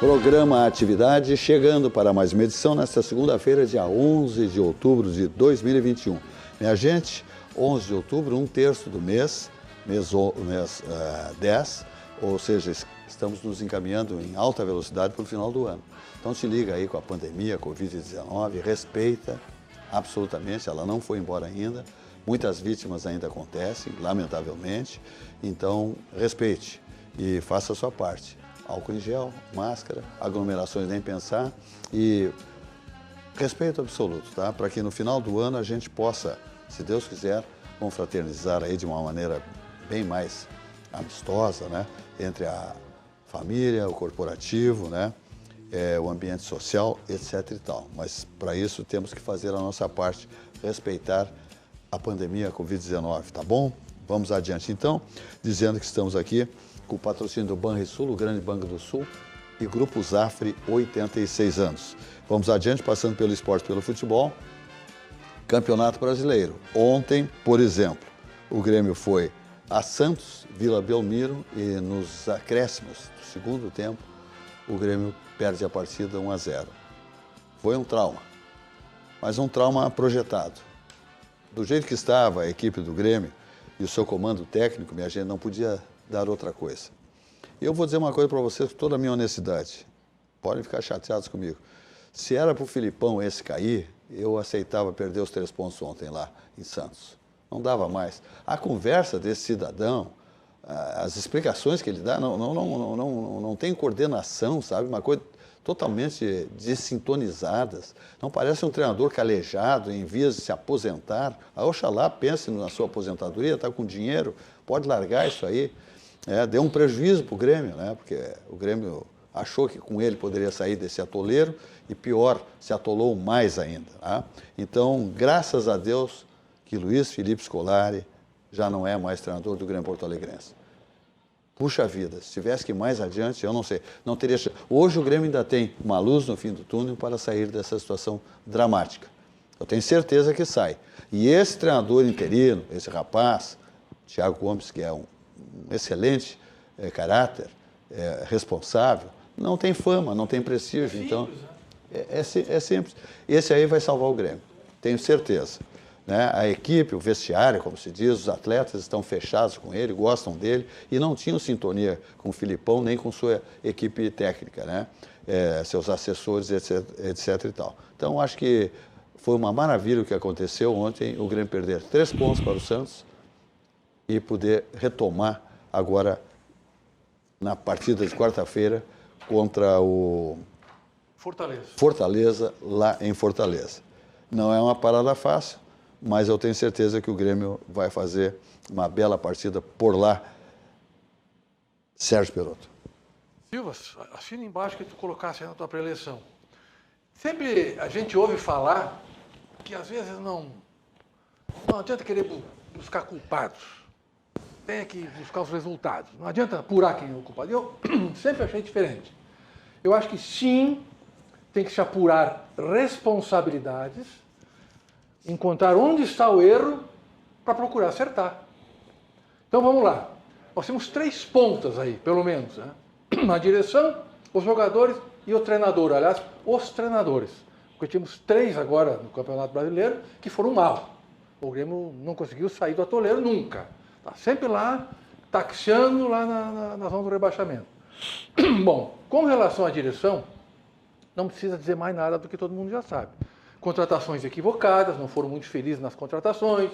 Programa Atividade, chegando para mais uma edição nesta segunda-feira, dia 11 de outubro de 2021. Minha gente, 11 de outubro, um terço do mês 10, ou seja, estamos nos encaminhando em alta velocidade para o final do ano. Então se liga aí com a pandemia, Covid-19, respeita absolutamente, ela não foi embora ainda, muitas vítimas ainda acontecem, lamentavelmente, então respeite e faça a sua parte. Álcool em gel, máscara, aglomerações nem pensar e respeito absoluto, tá? Para que no final do ano a gente possa, se Deus quiser, confraternizar aí de uma maneira bem mais amistosa, né? Entre a família, o corporativo, né? O ambiente social, etc. e tal. Mas para isso temos que fazer a nossa parte, respeitar a pandemia Covid-19, tá bom? Vamos adiante então, dizendo que estamos aqui com o patrocínio do Banrisul, o Grande Banco do Sul, e Grupo Zafre, 86 anos. Vamos adiante, passando pelo esporte, pelo futebol. Campeonato Brasileiro. Ontem, por exemplo, o Grêmio foi a Santos, Vila Belmiro, e nos acréscimos do segundo tempo, o Grêmio perde a partida 1-0. Foi um trauma, mas um trauma projetado. Do jeito que estava a equipe do Grêmio e o seu comando técnico, minha gente, não podia dar outra coisa. E eu vou dizer uma coisa para vocês com toda a minha honestidade. Podem ficar chateados comigo. Se era para o Filipão esse cair, eu aceitava perder os 3 pontos ontem lá em Santos. Não dava mais. A conversa desse cidadão, as explicações que ele dá, não tem coordenação, sabe? Uma coisa totalmente desintonizadas. Não parece um treinador calejado em vias de se aposentar. A Oxalá pense na sua aposentadoria, está com dinheiro, pode largar isso aí. Deu um prejuízo para o Grêmio, né? Porque o Grêmio achou que com ele poderia sair desse atoleiro e pior, se atolou mais ainda. Tá? Então, graças a Deus que Luiz Felipe Scolari já não é mais treinador do Grêmio Porto Alegrense. Puxa vida, se tivesse que ir mais adiante, eu não sei, não teria. Hoje o Grêmio ainda tem uma luz no fim do túnel para sair dessa situação dramática. Eu tenho certeza que sai. E esse treinador interino, esse rapaz, Thiago Gomes, que é um excelente caráter, responsável, não tem fama, não tem prestígio. Então, é simples. Esse aí vai salvar o Grêmio, tenho certeza. Né? A equipe, o vestiário, como se diz, os atletas estão fechados com ele, gostam dele e não tinham sintonia com o Filipão nem com sua equipe técnica, né? Seus assessores, etc. e tal. Então, acho que foi uma maravilha o que aconteceu ontem, o Grêmio perder 3 pontos para o Santos e poder retomar agora na partida de quarta-feira contra o Fortaleza, lá em Fortaleza. Não é uma parada fácil, mas eu tenho certeza que o Grêmio vai fazer uma bela partida por lá. Sérgio Perotto. Silva, assina embaixo que tu colocasse aí na tua pré-eleição. Sempre a gente ouve falar que às vezes não adianta querer buscar culpados. Tem que buscar os resultados. Não adianta apurar quem é o culpado. Eu sempre achei diferente. Eu acho que sim, tem que se apurar responsabilidades, encontrar onde está o erro para procurar acertar. Então vamos lá. Nós temos 3 pontas aí, pelo menos. Né? A direção, os jogadores e o treinador. Aliás, os treinadores. Porque tínhamos 3 agora no Campeonato Brasileiro que foram mal. O Grêmio não conseguiu sair do atoleiro nunca. Está sempre lá, taxiando lá na zona do rebaixamento. Bom, com relação à direção, não precisa dizer mais nada do que todo mundo já sabe. Contratações equivocadas, não foram muito felizes nas contratações.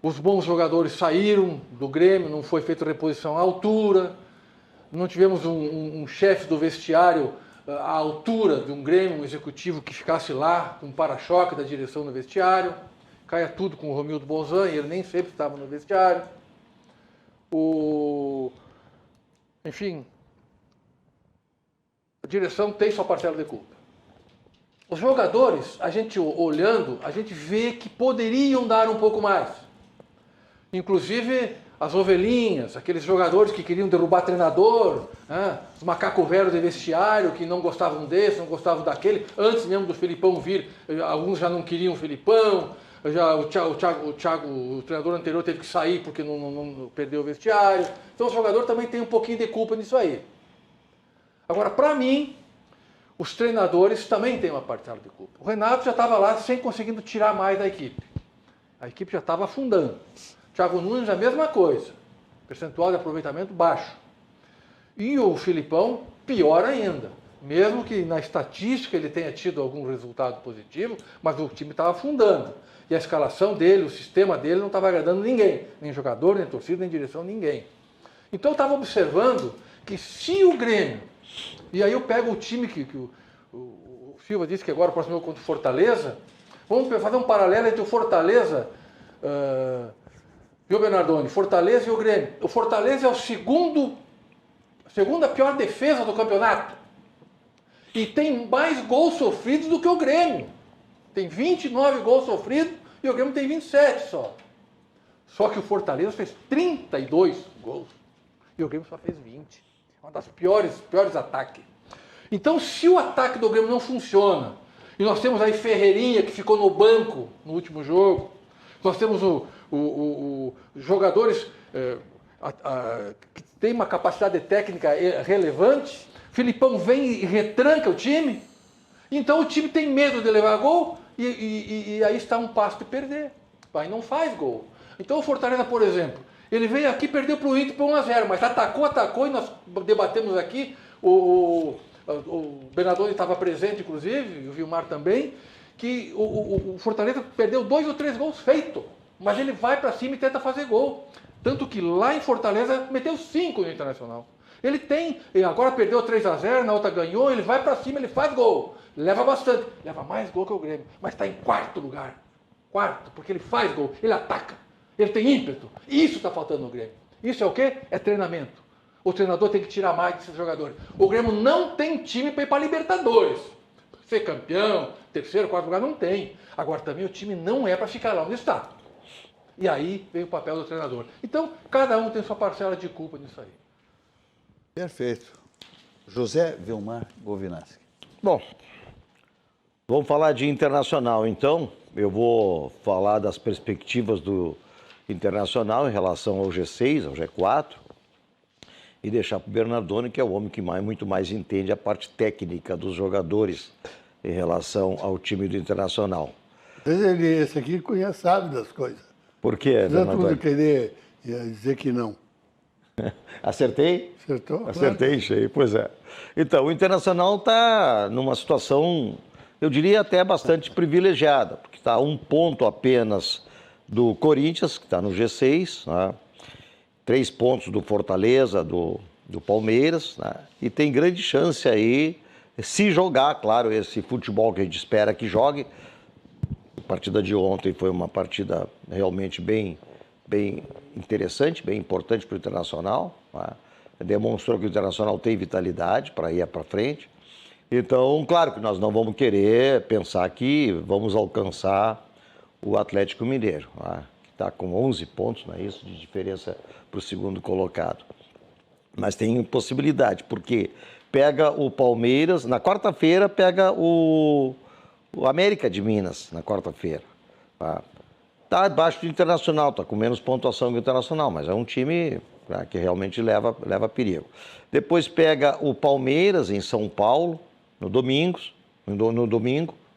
Os bons jogadores saíram do Grêmio, não foi feita reposição à altura. Não tivemos um chefe do vestiário à altura de um Grêmio, um executivo que ficasse lá, com um para-choque da direção no vestiário. Caia tudo com o Romildo Bolzan, e ele nem sempre estava no vestiário. Enfim, a direção tem sua parcela de culpa. Os jogadores, a gente olhando, a gente vê que poderiam dar um pouco mais. Inclusive as ovelhinhas, aqueles jogadores que queriam derrubar treinador, né? Os macacos velhos de vestiário que não gostavam desse, não gostavam daquele. Antes mesmo do Filipão vir, alguns já não queriam o Filipão. O treinador anterior teve que sair porque não perdeu o vestiário. Então o jogador também tem um pouquinho de culpa nisso aí. Agora, para mim, os treinadores também têm uma parcela de culpa. O Renato já estava lá sem conseguindo tirar mais da equipe. A equipe já estava afundando. Thiago Nunes, a mesma coisa. Percentual de aproveitamento baixo. E o Filipão, pior ainda. Mesmo que na estatística ele tenha tido algum resultado positivo, mas o time estava afundando. E a escalação dele, o sistema dele não estava agradando ninguém. Nem jogador, nem torcida, nem direção, ninguém. Então eu estava observando que se o Grêmio... E aí eu pego o time que o Silva disse que agora o próximo jogo contra o Fortaleza. Vamos fazer um paralelo entre o Fortaleza e o Bernardoni. Fortaleza e o Grêmio. O Fortaleza é a segunda pior defesa do campeonato. E tem mais gols sofridos do que o Grêmio. Tem 29 gols sofridos e o Grêmio tem 27 só. Só que o Fortaleza fez 32 gols e o Grêmio só fez 20. É uma das piores ataques. Então, se o ataque do Grêmio não funciona, e nós temos aí Ferreirinha, que ficou no banco no último jogo, nós temos jogadores que têm uma capacidade técnica relevante, Filipão vem e retranca o time, então o time tem medo de levar gol e aí está um passo de perder. Aí não faz gol. Então o Fortaleza, por exemplo, ele veio aqui e perdeu para o Inter por 1-0, mas atacou e nós debatemos aqui, o Bernardoni estava presente, inclusive, e o Vilmar também, que o Fortaleza perdeu 2 ou 3 gols feitos, mas ele vai para cima e tenta fazer gol. Tanto que lá em Fortaleza meteu 5 no Internacional. Ele agora perdeu 3-0, na outra ganhou, ele vai para cima, ele faz gol. Leva bastante, leva mais gol que o Grêmio, mas está em 4º lugar. 4º, porque ele faz gol, ele ataca, ele tem ímpeto. Isso está faltando no Grêmio. Isso é o quê? É treinamento. O treinador tem que tirar mais desses jogadores. O Grêmio não tem time para ir para Libertadores. Ser campeão, 3º, 4º lugar, não tem. Agora também o time não é para ficar lá onde está. E aí vem o papel do treinador. Então, cada um tem sua parcela de culpa nisso aí. Perfeito. José Vilmar Govinasski. Bom, vamos falar de Internacional, então. Eu vou falar das perspectivas do Internacional em relação ao G6, ao G4, e deixar para o Bernardoni, que é o homem que muito mais entende a parte técnica dos jogadores em relação ao time do Internacional. Esse aqui sabe das coisas. Por quê, Não Bernardoni? tudo querer dizer que não. Acertei? Acertou? Acertei, cheio, pois é. Então, o Internacional está numa situação, eu diria até bastante privilegiada, porque está a 1 ponto apenas do Corinthians, que está no G6, né? 3 pontos do Fortaleza, do Palmeiras, né? E tem grande chance aí, se jogar, claro, esse futebol que a gente espera que jogue. A partida de ontem foi uma partida realmente bem interessante, bem importante para o Internacional, né? Demonstrou que o Internacional tem vitalidade para ir para frente. Então, claro que nós não vamos querer pensar que vamos alcançar o Atlético Mineiro, né? Que está com 11 pontos, não é isso, de diferença para o segundo colocado. Mas tem possibilidade, porque pega o Palmeiras, na quarta-feira pega o América de Minas, na quarta-feira. Está abaixo do Internacional, está com menos pontuação que o Internacional, mas é um time que realmente leva perigo. Depois pega o Palmeiras em São Paulo, no domingo,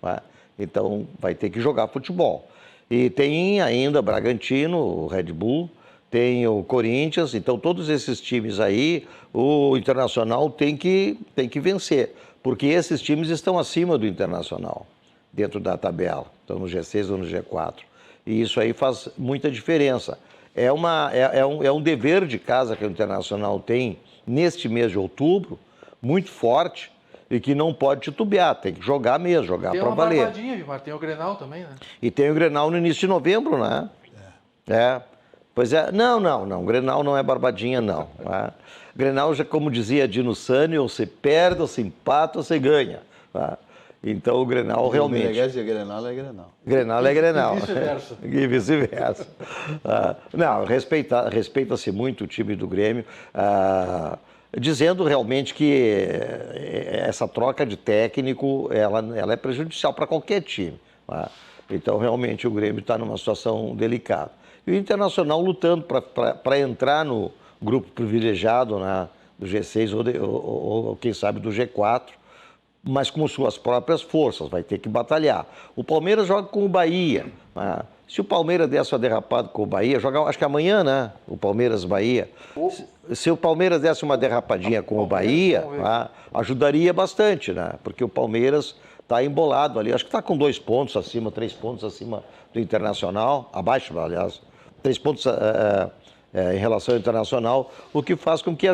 né? Então vai ter que jogar futebol. E tem ainda Bragantino, o Red Bull, tem o Corinthians, então todos esses times aí, o Internacional tem que vencer, porque esses times estão acima do Internacional, dentro da tabela, estão no G6 ou no G4. E isso aí faz muita diferença. É um dever de casa que o Internacional tem neste mês de outubro, muito forte, e que não pode titubear, tem que jogar mesmo, jogar para valer. Tem uma barbadinha, Vilmar, tem o Grenal também, né? E tem o Grenal no início de novembro, né? Pois é, não, o Grenal não é barbadinha, não. Né? Grenal, já como dizia Dino Sani, ou você perde, ou você empata, ou você ganha. Né? Então o Grenal realmente... Grenal é Grenal. Grenal é Grenal. E vice-versa. E vice-versa. Não, respeita-se muito o time do Grêmio, dizendo realmente que essa troca de técnico, ela é prejudicial para qualquer time. Tá? Então realmente o Grêmio está numa situação delicada. E o Internacional lutando para entrar no grupo privilegiado, né, do G6 ou quem sabe, do G4, mas com suas próprias forças, vai ter que batalhar. O Palmeiras joga com o Bahia. Se o Palmeiras desse uma derrapada com o Bahia, joga, acho que amanhã, né? O Palmeiras-Bahia. Se o Palmeiras desse uma derrapadinha com o Bahia, ajudaria bastante, né? Porque o Palmeiras está embolado ali. Acho que está com 2 pontos acima, 3 pontos acima do Internacional, abaixo, aliás, 3 pontos em relação ao Internacional, o que faz com que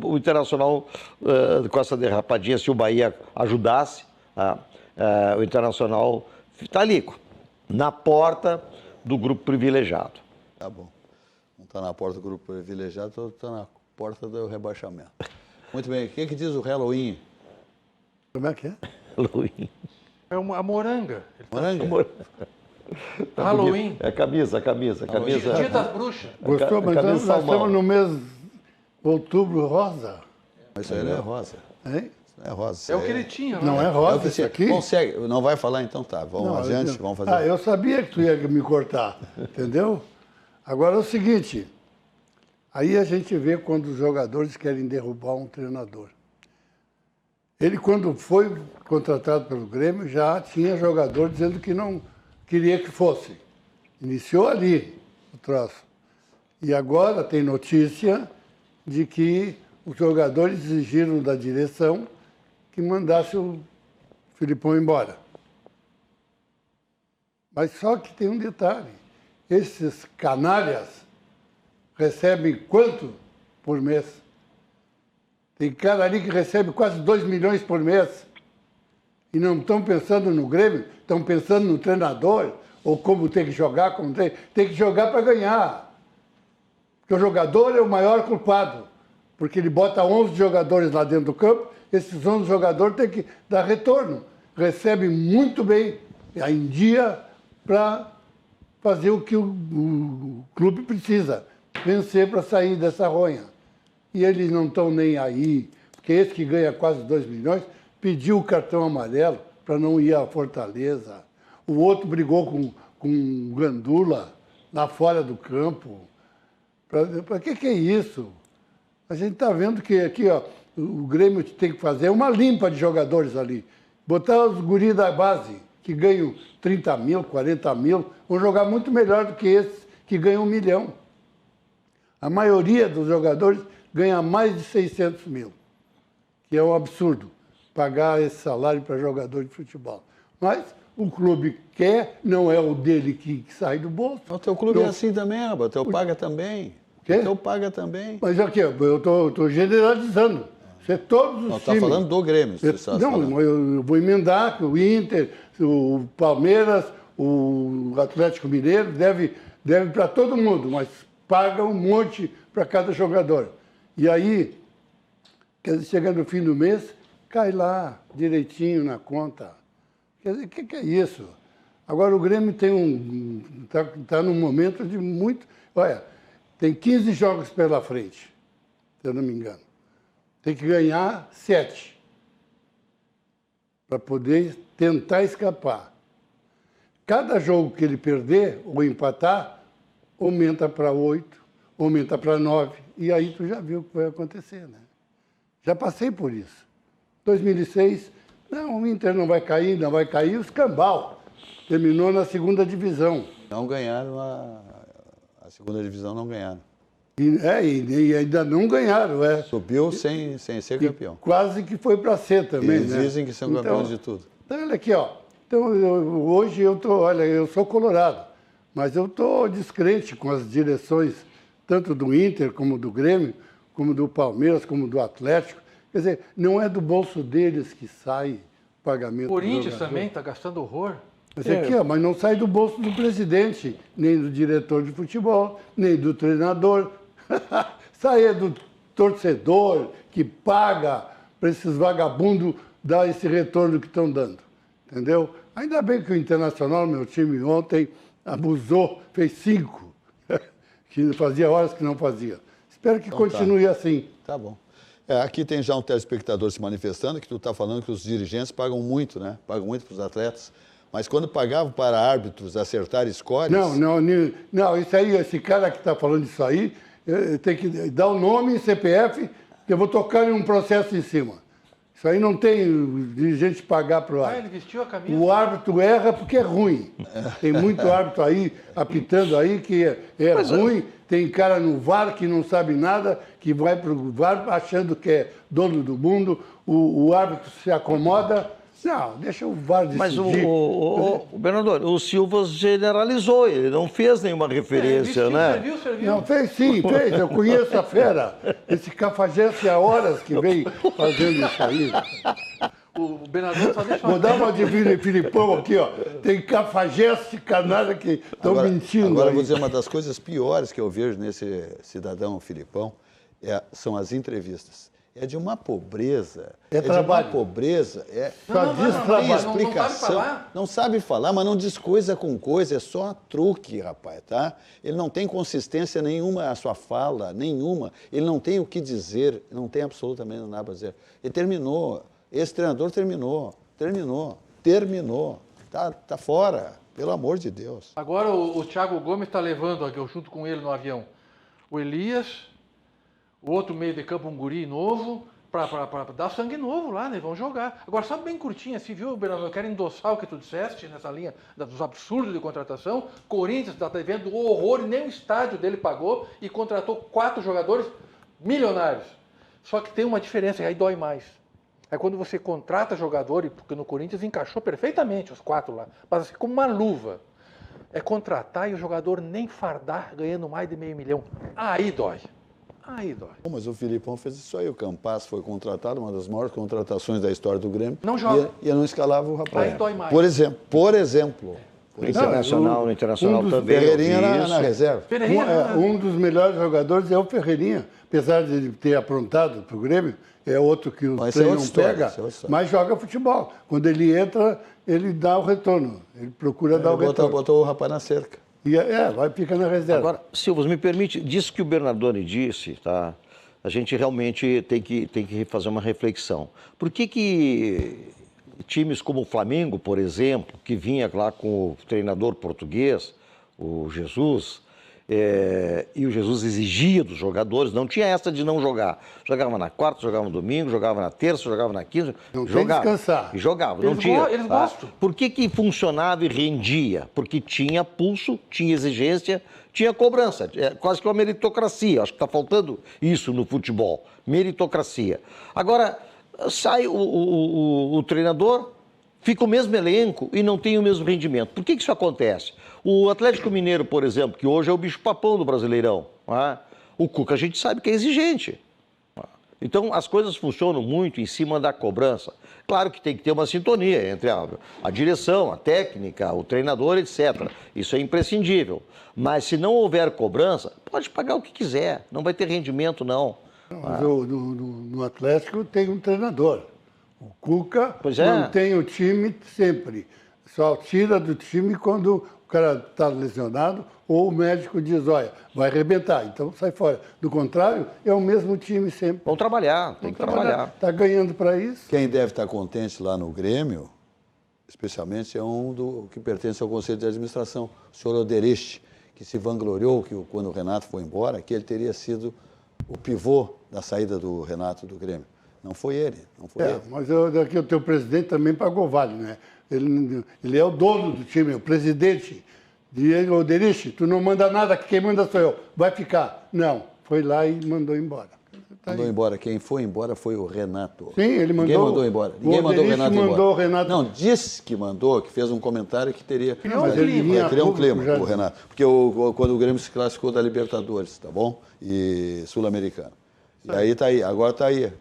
o Internacional, com essa derrapadinha, se o Bahia ajudasse, o Internacional está ali, na porta do grupo privilegiado. Tá bom. Um está na porta do grupo privilegiado, outro está na porta do rebaixamento. Muito bem. O que diz o Halloween? Como é que é? Halloween. É a moranga. Moranga? Halloween. É camisa. Dia das bruxas. Gostou? Mas nós estamos no mês de outubro rosa. Mas isso aí não é rosa. Hein? Isso não é rosa. É o que ele tinha, Não é É o rosa que isso você aqui? consegue. Não vai falar então, tá. Vamos Não, adiante, vamos fazer. eu sabia que tu ia me cortar, entendeu? Agora é o seguinte, aí a gente vê quando os jogadores querem derrubar um treinador. Ele, quando foi contratado pelo Grêmio, já tinha jogador dizendo que não queria que fosse. Iniciou ali o troço. E agora tem notícia de que os jogadores exigiram da direção que mandasse o Filipão embora. Mas só que tem um detalhe. Esses canalhas recebem quanto por mês? Tem cara ali que recebe quase 2 milhões por mês. E não estão pensando no Grêmio, estão pensando no treinador, ou como tem que jogar, como tem que jogar para ganhar. Porque o jogador é o maior culpado. Porque ele bota 11 jogadores lá dentro do campo, esses 11 jogadores têm que dar retorno. Recebem muito bem, em dia, para fazer o que o clube precisa, vencer para sair dessa ronha. E eles não estão nem aí, porque esse que ganha quase 2 milhões pediu o cartão amarelo para não ir à Fortaleza. O outro brigou com o Gandula lá fora do campo. Para que é isso? A gente está vendo que aqui, ó, o Grêmio tem que fazer uma limpa de jogadores ali. Botar os guris da base, que ganham 30 mil, 40 mil, vão jogar muito melhor do que esses que ganham 1 milhão. A maioria dos jogadores ganha mais de 600 mil, que é um absurdo pagar esse salário para jogador de futebol. Mas o clube quer, não é o dele que sai do bolso. O teu clube é assim também, Alba. O teu paga também. Quê? O teu paga também. Mas aqui, eu estou generalizando. Você todos os Não, times. está falando do Grêmio. Você está Não, falando. eu vou emendar que o Inter, o Palmeiras, o Atlético Mineiro deve para todo mundo, mas paga um monte para cada jogador. E aí, quer dizer, chega no fim do mês, cai lá direitinho na conta. Quer dizer, o que é isso? Agora o Grêmio tem tá num momento de muito. Olha, tem 15 jogos pela frente, se eu não me engano. Tem que ganhar 7 para poder tentar escapar. Cada jogo que ele perder ou empatar, aumenta para 8, aumenta para 9. E aí tu já viu o que vai acontecer, né? Já passei por isso. 2006, não, o Inter não vai cair, os cambal. Terminou na 2ª divisão. Não ganharam a 2ª divisão, não ganharam. E ainda não ganharam. Subiu sem ser campeão. Quase que foi para ser também, Eles né? dizem que são campeões de tudo. Então, olha aqui, ó. Então, hoje eu sou colorado, mas eu estou descrente com as direções, tanto do Inter, como do Grêmio, como do Palmeiras, como do Atlético. Quer dizer, não é do bolso deles que sai o pagamento. O Corinthians também está gastando horror. Mas aqui, ó, mas não sai do bolso do presidente, nem do diretor de futebol, nem do treinador. Sai do torcedor que paga para esses vagabundos dar esse retorno que estão dando. Entendeu? Ainda bem que o Internacional, meu time, ontem abusou, fez 5, que fazia horas que não fazia. Espero que continue assim. Tá bom. Aqui tem já um telespectador se manifestando que tu está falando que os dirigentes pagam muito, né? Pagam muito para os atletas. Mas quando pagavam para árbitros acertar scores... Não, isso aí, esse cara que está falando isso aí, tem que dar o nome e CPF Eu vou tocar em um processo em cima. Isso aí não tem dirigente pagar para o árbitro. Ele vestiu a camisa. O árbitro erra porque é ruim. Tem muito árbitro aí, apitando aí, que é ruim. Tem cara no VAR que não sabe nada, que vai para o VAR achando que é dono do mundo. O árbitro se acomoda. Não, deixa o VAR decidir. Mas o Bernardo, o Silvas generalizou, ele não fez nenhuma referência, né? Serviu. Não, fez sim, fez. Eu conheço a fera. Esse cafajeste há horas que vem fazendo isso aí. O Bernardo só deixa Vou dar uma de Filipão aqui, ó. Tem cafajeste, canalha que estão mentindo. Agora, eu aí. vou dizer, uma das coisas piores que eu vejo nesse cidadão Filipão são as entrevistas. É de uma pobreza. É trabalho. De uma pobreza. Só diz Tem trabalho. explicação. Não sabe falar, mas não diz coisa com coisa. É só truque, rapaz, tá? Ele não tem consistência nenhuma a sua fala, nenhuma. Ele não tem o que dizer, não tem absolutamente nada para dizer. Ele terminou. Esse treinador terminou. Tá fora, pelo amor de Deus. Agora o Thiago Gomes está levando aqui, eu junto com ele no avião, o Elias, o outro meio de campo, um guri novo, para dar sangue novo lá, né? Vão jogar. Agora, sabe bem curtinho assim, viu, Bernardo? Eu quero endossar o que tu disseste nessa linha dos absurdos de contratação. Corinthians está vendo o horror e nem o estádio dele pagou e contratou 4 jogadores milionários. Só que tem uma diferença, e aí dói mais. É quando você contrata jogador, porque no Corinthians encaixou perfeitamente os 4 lá, mas assim como uma luva. É contratar e o jogador nem fardar ganhando mais de $500 mil. Aí dói. Mas o Filipão fez isso aí. O Campas foi contratado, uma das maiores contratações da história do Grêmio. Não joga. E não escalava o rapaz. Aí dói mais. Por exemplo. No Internacional também. Ferreirinha na reserva. Um dos melhores jogadores é o Ferreirinha. Apesar de ele ter aprontado para o Grêmio, é outro que o treino não pega, mas joga futebol. Quando ele entra, ele dá o retorno. Ele procura dar o retorno. Botou o rapaz na cerca. Vai ficar na reserva. Agora, Silvas, me permite, disso que o Bernardoni disse, tá? A gente realmente tem que fazer uma reflexão. Por que times como o Flamengo, por exemplo, que vinha lá com o treinador português, o Jesus, e o Jesus exigia dos jogadores, não tinha essa de não jogar. Jogava na quarta, jogava no domingo, jogava na terça, jogava na quinta. Não jogava. Tem que descansar. E jogava, não tinha. Eles gostam. Por que funcionava e rendia? Porque tinha pulso, tinha exigência, tinha cobrança. É quase que uma meritocracia. Acho que está faltando isso no futebol. Meritocracia. Agora, sai o treinador, fica o mesmo elenco e não tem o mesmo rendimento. Por que isso acontece? O Atlético Mineiro, por exemplo, que hoje é o bicho-papão do Brasileirão, o Cuca a gente sabe que é exigente. Então, as coisas funcionam muito em cima da cobrança. Claro que tem que ter uma sintonia entre a direção, a técnica, o treinador, etc. Isso é imprescindível. Mas se não houver cobrança, pode pagar o que quiser, não vai ter rendimento, não. Mas no Atlético tem um treinador. O Cuca mantém o time sempre. Só tira do time quando o cara está lesionado ou o médico diz, olha, vai arrebentar, então sai fora. Do contrário, é o mesmo time sempre. Vão trabalhar, tem que trabalhar. Está ganhando para isso. Quem deve estar contente lá no Grêmio, especialmente, é que pertence ao Conselho de Administração, o senhor Oderich, que se vangloriou que quando o Renato foi embora, que ele teria sido o pivô da saída do Renato do Grêmio. Não foi ele, Mas o teu presidente também pagou vale, né? Ele é o dono do time, o presidente. E ele, o Derich, tu não manda nada, quem manda sou eu. Vai ficar. Não, foi lá e mandou embora. Mandou embora. Quem foi embora foi o Renato. Sim, ele mandou. Ninguém mandou embora. Ninguém mandou o Renato embora. Mandou o Renato. Não, disse que mandou, que fez um comentário que teria... Criou um clima, o Renato. Porque quando o Grêmio se classificou da Libertadores, tá bom? E Sul-Americano. E aí tá aí, agora tá aí.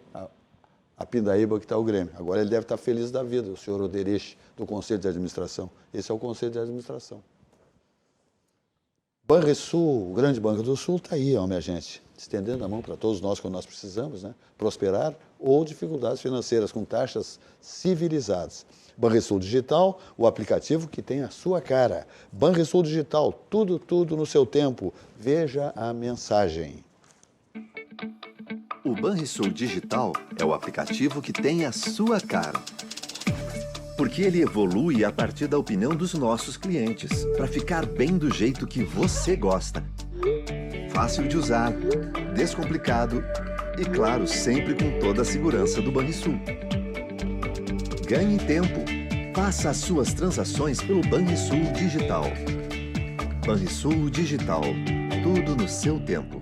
A pindaíba que está o Grêmio. Agora ele deve estar feliz da vida, o senhor Oderich, do Conselho de Administração. Esse é o Conselho de Administração. Banrisul, o grande Banco do Sul, está aí, minha gente, estendendo a mão para todos nós quando nós precisamos, né? Prosperar ou dificuldades financeiras com taxas civilizadas. Banrisul Digital, o aplicativo que tem a sua cara. Banrisul Digital, tudo no seu tempo. Veja a mensagem. O Banrisul Digital é o aplicativo que tem a sua cara. Porque ele evolui a partir da opinião dos nossos clientes, para ficar bem do jeito que você gosta. Fácil de usar, descomplicado E claro, sempre com toda a segurança do Banrisul. Ganhe tempo. Faça as suas transações pelo Banrisul Digital. Banrisul Digital. Tudo no seu tempo.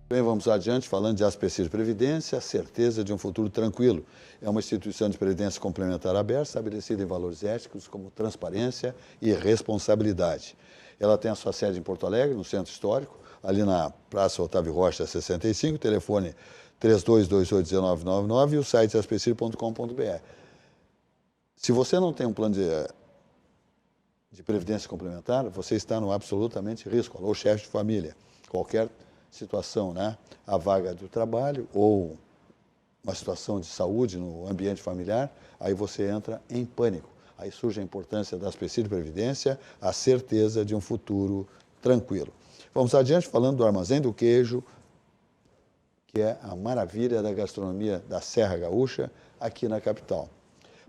Bem, vamos adiante, falando de ASPECIR de Previdência, a certeza de um futuro tranquilo. É uma instituição de previdência complementar aberta, estabelecida em valores éticos como transparência e responsabilidade. Ela tem a sua sede em Porto Alegre, no Centro Histórico, ali na Praça Otávio Rocha, 65, telefone 3228-1999 e o site aspecir.com.br. Se você não tem um plano de previdência complementar, você está no absolutamente risco. Alô, chefe de família, qualquer situação, né? A vaga do trabalho ou uma situação de saúde no ambiente familiar, aí você entra em pânico. Aí surge a importância da ASPECIR de Previdência, a certeza de um futuro tranquilo. Vamos adiante falando do Armazém do Queijo, que é a maravilha da gastronomia da Serra Gaúcha, aqui na capital.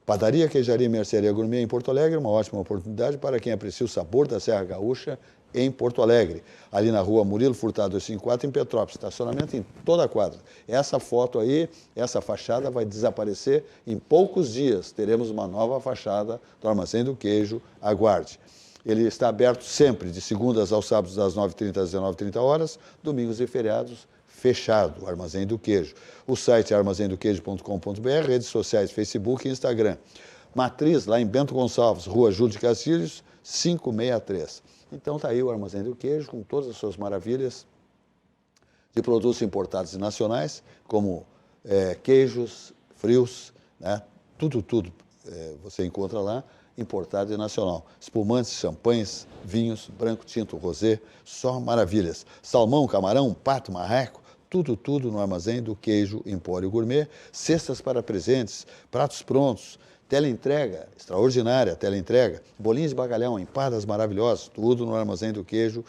Padaria, queijaria e mercearia gourmet em Porto Alegre, uma ótima oportunidade para quem aprecia o sabor da Serra Gaúcha em Porto Alegre, ali na rua Murilo Furtado 254, em Petrópolis, estacionamento em toda a quadra. Essa foto aí, essa fachada vai desaparecer em poucos dias. Teremos uma nova fachada do Armazém do Queijo, aguarde. Ele está aberto sempre, de segundas aos sábados, das 9h30 às 19h30, domingos e feriados, fechado, o Armazém do Queijo. O site é armazendoqueijo.com.br, redes sociais, Facebook e Instagram. Matriz, lá em Bento Gonçalves, Rua Júlio de Castilhos, 563. Então está aí o Armazém do Queijo, com todas as suas maravilhas de produtos importados e nacionais, como queijos, frios, né? Tudo você encontra lá, importado e nacional. Espumantes, champanhes, vinhos, branco, tinto, rosé, só maravilhas. Salmão, camarão, pato, marreco, tudo no Armazém do Queijo Empório Gourmet. Cestas para presentes, pratos prontos, teleentrega, extraordinária teleentrega, bolinhos de bacalhau, empadas maravilhosas, tudo no Armazém do Queijo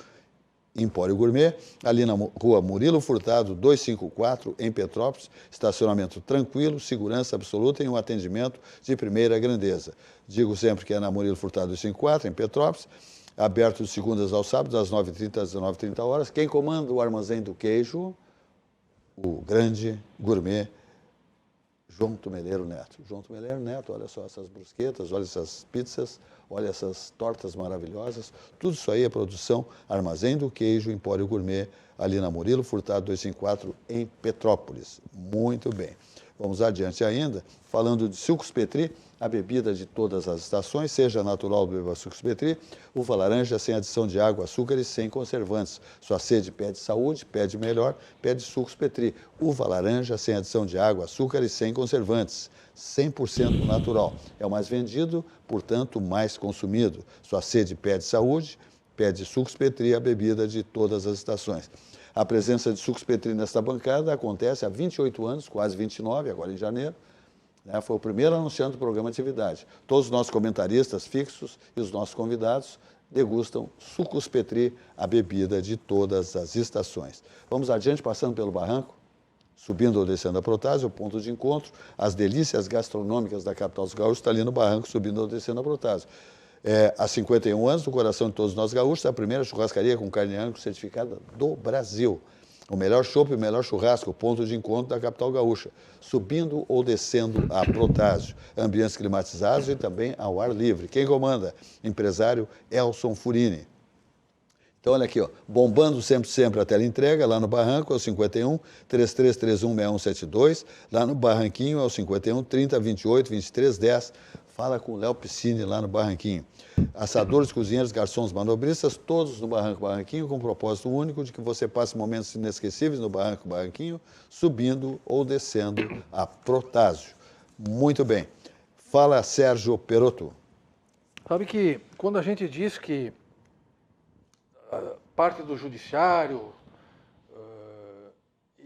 Empório Gourmet, ali na rua Murilo Furtado 254, em Petrópolis, estacionamento tranquilo, segurança absoluta e um atendimento de primeira grandeza. Digo sempre que é na Murilo Furtado 254, em Petrópolis, aberto de segundas aos sábados, das 9h30 às 19h30. Quem comanda o Armazém do Queijo? O grande gourmet João Tumeleiro Neto. João Tumeleiro Neto, olha só essas brusquetas, olha essas pizzas, olha essas tortas maravilhosas. Tudo isso aí é produção Armazém do Queijo Empório Gourmet, ali na Murilo Furtado 254, em Petrópolis. Muito bem. Vamos adiante ainda, falando de Sucos Petri, a bebida de todas as estações, seja natural, beba Sucos Petri, uva laranja sem adição de água, açúcar e sem conservantes. Sua sede pede saúde, pede melhor, pede Sucos Petri. Uva laranja sem adição de água, açúcar e sem conservantes. 100% natural. É o mais vendido, portanto, o mais consumido. Sua sede pede saúde, pede Sucos Petri, a bebida de todas as estações. A presença de Sucos Petri nesta bancada acontece há 28 anos, quase 29, agora em janeiro. Foi o primeiro anunciante do programa Atividade. Todos os nossos comentaristas fixos e os nossos convidados degustam Sucos Petri, a bebida de todas as estações. Vamos adiante, passando pelo barranco, subindo ou descendo a Protásio, o ponto de encontro, as delícias gastronômicas da capital dos gaúchos, está ali no barranco, subindo ou descendo a Protásio. Há 51 anos, no coração de todos nós gaúchos, a primeira churrascaria com carne Angus certificada do Brasil. O melhor chopp e o melhor churrasco, ponto de encontro da capital gaúcha. Subindo ou descendo a Protásio. Ambientes climatizados e também ao ar livre. Quem comanda? Empresário Elson Furini. Então, olha aqui, ó, bombando sempre a teleentrega, lá no Barranco é o 51 3331 6172, lá no Barranquinho é o 51 30 28 23 10. Fala com o Léo Piscine lá no Barranquinho. Assadores, cozinheiros, garçons, manobristas, todos no Barranquinho, com o propósito único de que você passe momentos inesquecíveis no Barranquinho, subindo ou descendo a Protásio. Muito bem. Fala, Sérgio Perotto. Sabe que quando a gente diz que parte do judiciário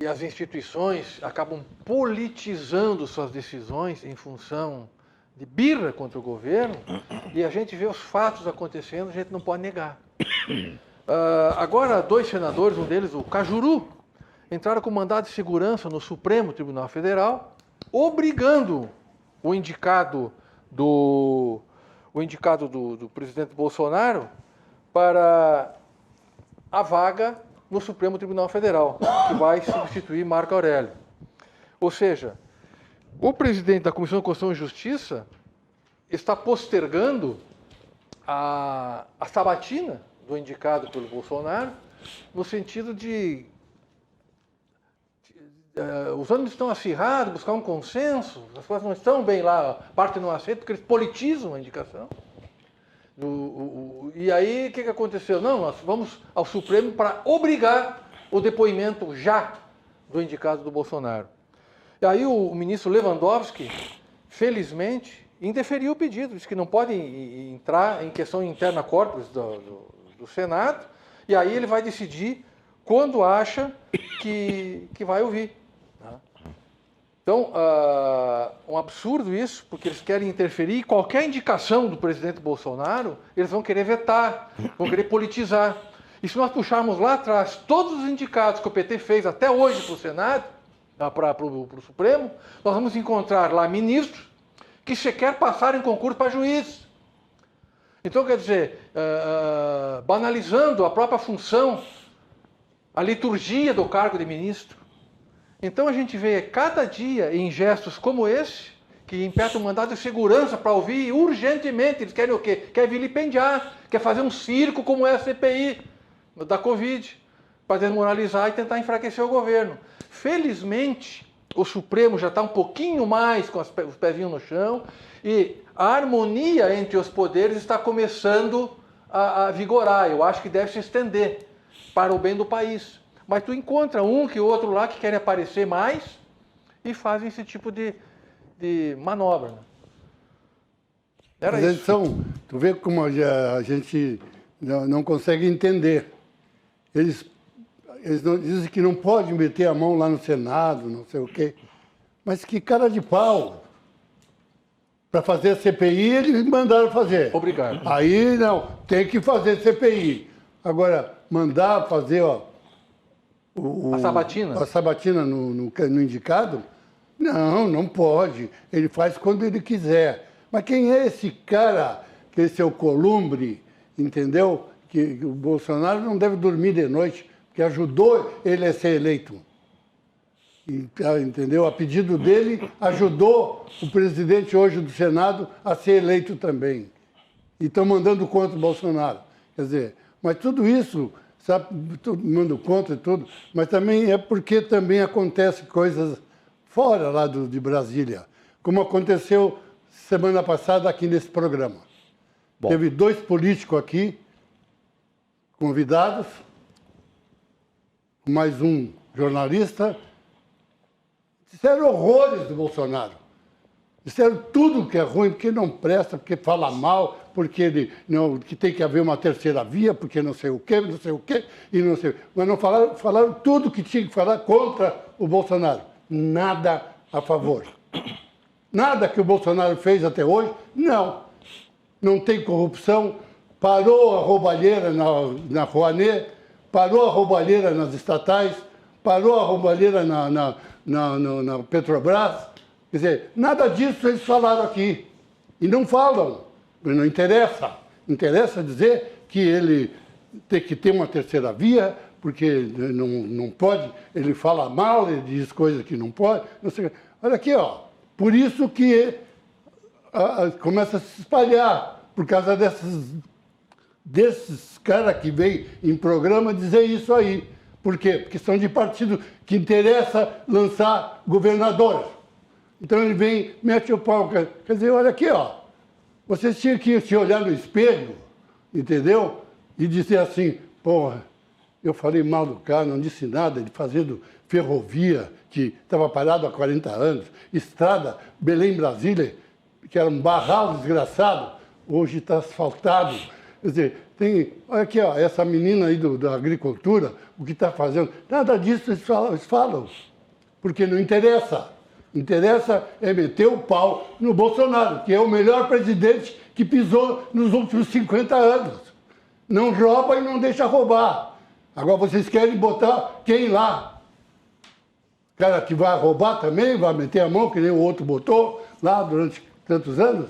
e as instituições acabam politizando suas decisões em função de birra contra o governo, e a gente vê os fatos acontecendo, a gente não pode negar. Agora, 2 senadores, um deles, o Cajuru, entraram com mandado de segurança no Supremo Tribunal Federal, obrigando o indicado do presidente Bolsonaro para a vaga no Supremo Tribunal Federal, que vai substituir Marco Aurélio. Ou seja, o presidente da Comissão de Constituição e Justiça está postergando a sabatina do indicado pelo Bolsonaro, no sentido de os ânimos estão acirrados, buscar um consenso, as coisas não estão bem lá, a parte não aceita, porque eles politizam a indicação. E aí, o que aconteceu? Não, nós vamos ao Supremo para obrigar o depoimento já do indicado do Bolsonaro. E aí o ministro Lewandowski, felizmente, indeferiu o pedido, disse que não pode entrar em questão interna corporis do Senado, e aí ele vai decidir quando acha que vai ouvir. Então, um absurdo isso, porque eles querem interferir. Qualquer indicação do presidente Bolsonaro, eles vão querer vetar, vão querer politizar. E se nós puxarmos lá atrás todos os indicados que o PT fez até hoje para o Senado, para o Supremo, nós vamos encontrar lá ministros que sequer passaram em concurso para juiz. Então, quer dizer, banalizando a própria função, a liturgia do cargo de ministro. Então a gente vê cada dia em gestos como esse, que impetra um mandado de segurança para ouvir urgentemente. Eles querem o quê? Quer vilipendiar, quer fazer um circo como é a CPI da Covid, para desmoralizar e tentar enfraquecer o governo. Felizmente, o Supremo já está um pouquinho mais com os pezinhos no chão e a harmonia entre os poderes está começando a vigorar. Eu acho que deve se estender para o bem do país. Mas tu encontra um que outro lá que querem aparecer mais e fazem esse tipo de manobra. Né? Era Mas isso. Tu vê como a gente não consegue entender. Eles não, dizem que não pode meter a mão lá no Senado, não sei o quê. Mas que cara de pau. Para fazer a CPI, eles mandaram fazer. Obrigado. Aí, não, tem que fazer CPI. Agora, mandar fazer, a sabatina no indicado? Não pode. Ele faz quando ele quiser. Mas quem é esse cara, que esse é o Columbre, entendeu? Que o Bolsonaro não deve dormir de noite, porque ajudou ele a ser eleito. Entendeu? A pedido dele, ajudou o presidente hoje do Senado a ser eleito também. E estão mandando contra o Bolsonaro. Quer dizer, mas tudo isso... sabe, mando contra e tudo, mas também é porque também acontecem coisas fora lá de Brasília, como aconteceu semana passada aqui nesse programa. Bom. Teve 2 políticos aqui, convidados, mais um jornalista, disseram horrores do Bolsonaro. Disseram tudo que é ruim, porque não presta, porque fala mal, porque ele não, que tem que haver uma terceira via, porque não sei o quê, e não sei. Mas não falaram tudo que tinha que falar contra o Bolsonaro. Nada a favor. Nada que o Bolsonaro fez até hoje, não. Não tem corrupção, parou a roubalheira na Rouanet, parou a roubalheira nas estatais, parou a roubalheira na Petrobras. Quer dizer, nada disso eles falaram aqui. E não falam. Não interessa. Interessa dizer que ele tem que ter uma terceira via, porque não pode, ele fala mal, ele diz coisas que não pode. Não sei. Olha aqui, por isso que começa a se espalhar, por causa desses caras que vêm em programa dizer isso aí. Por quê? Porque são de partido que interessa lançar governador. Então ele vem, mete o pau. Quer dizer, olha aqui, vocês tinham que se olhar no espelho, entendeu? E dizer assim, porra, eu falei mal do cara, não disse nada, ele fazendo ferrovia, que estava parado há 40 anos, estrada Belém-Brasília, que era um barral desgraçado, hoje está asfaltado. Quer dizer, olha aqui, essa menina aí da agricultura, o que está fazendo, nada disso eles falam, porque não interessa. Interessa é meter o pau no Bolsonaro, que é o melhor presidente que pisou nos últimos 50 anos. Não rouba e não deixa roubar. Agora vocês querem botar quem lá? Cara que vai roubar também, vai meter a mão, que nem o outro botou lá durante tantos anos.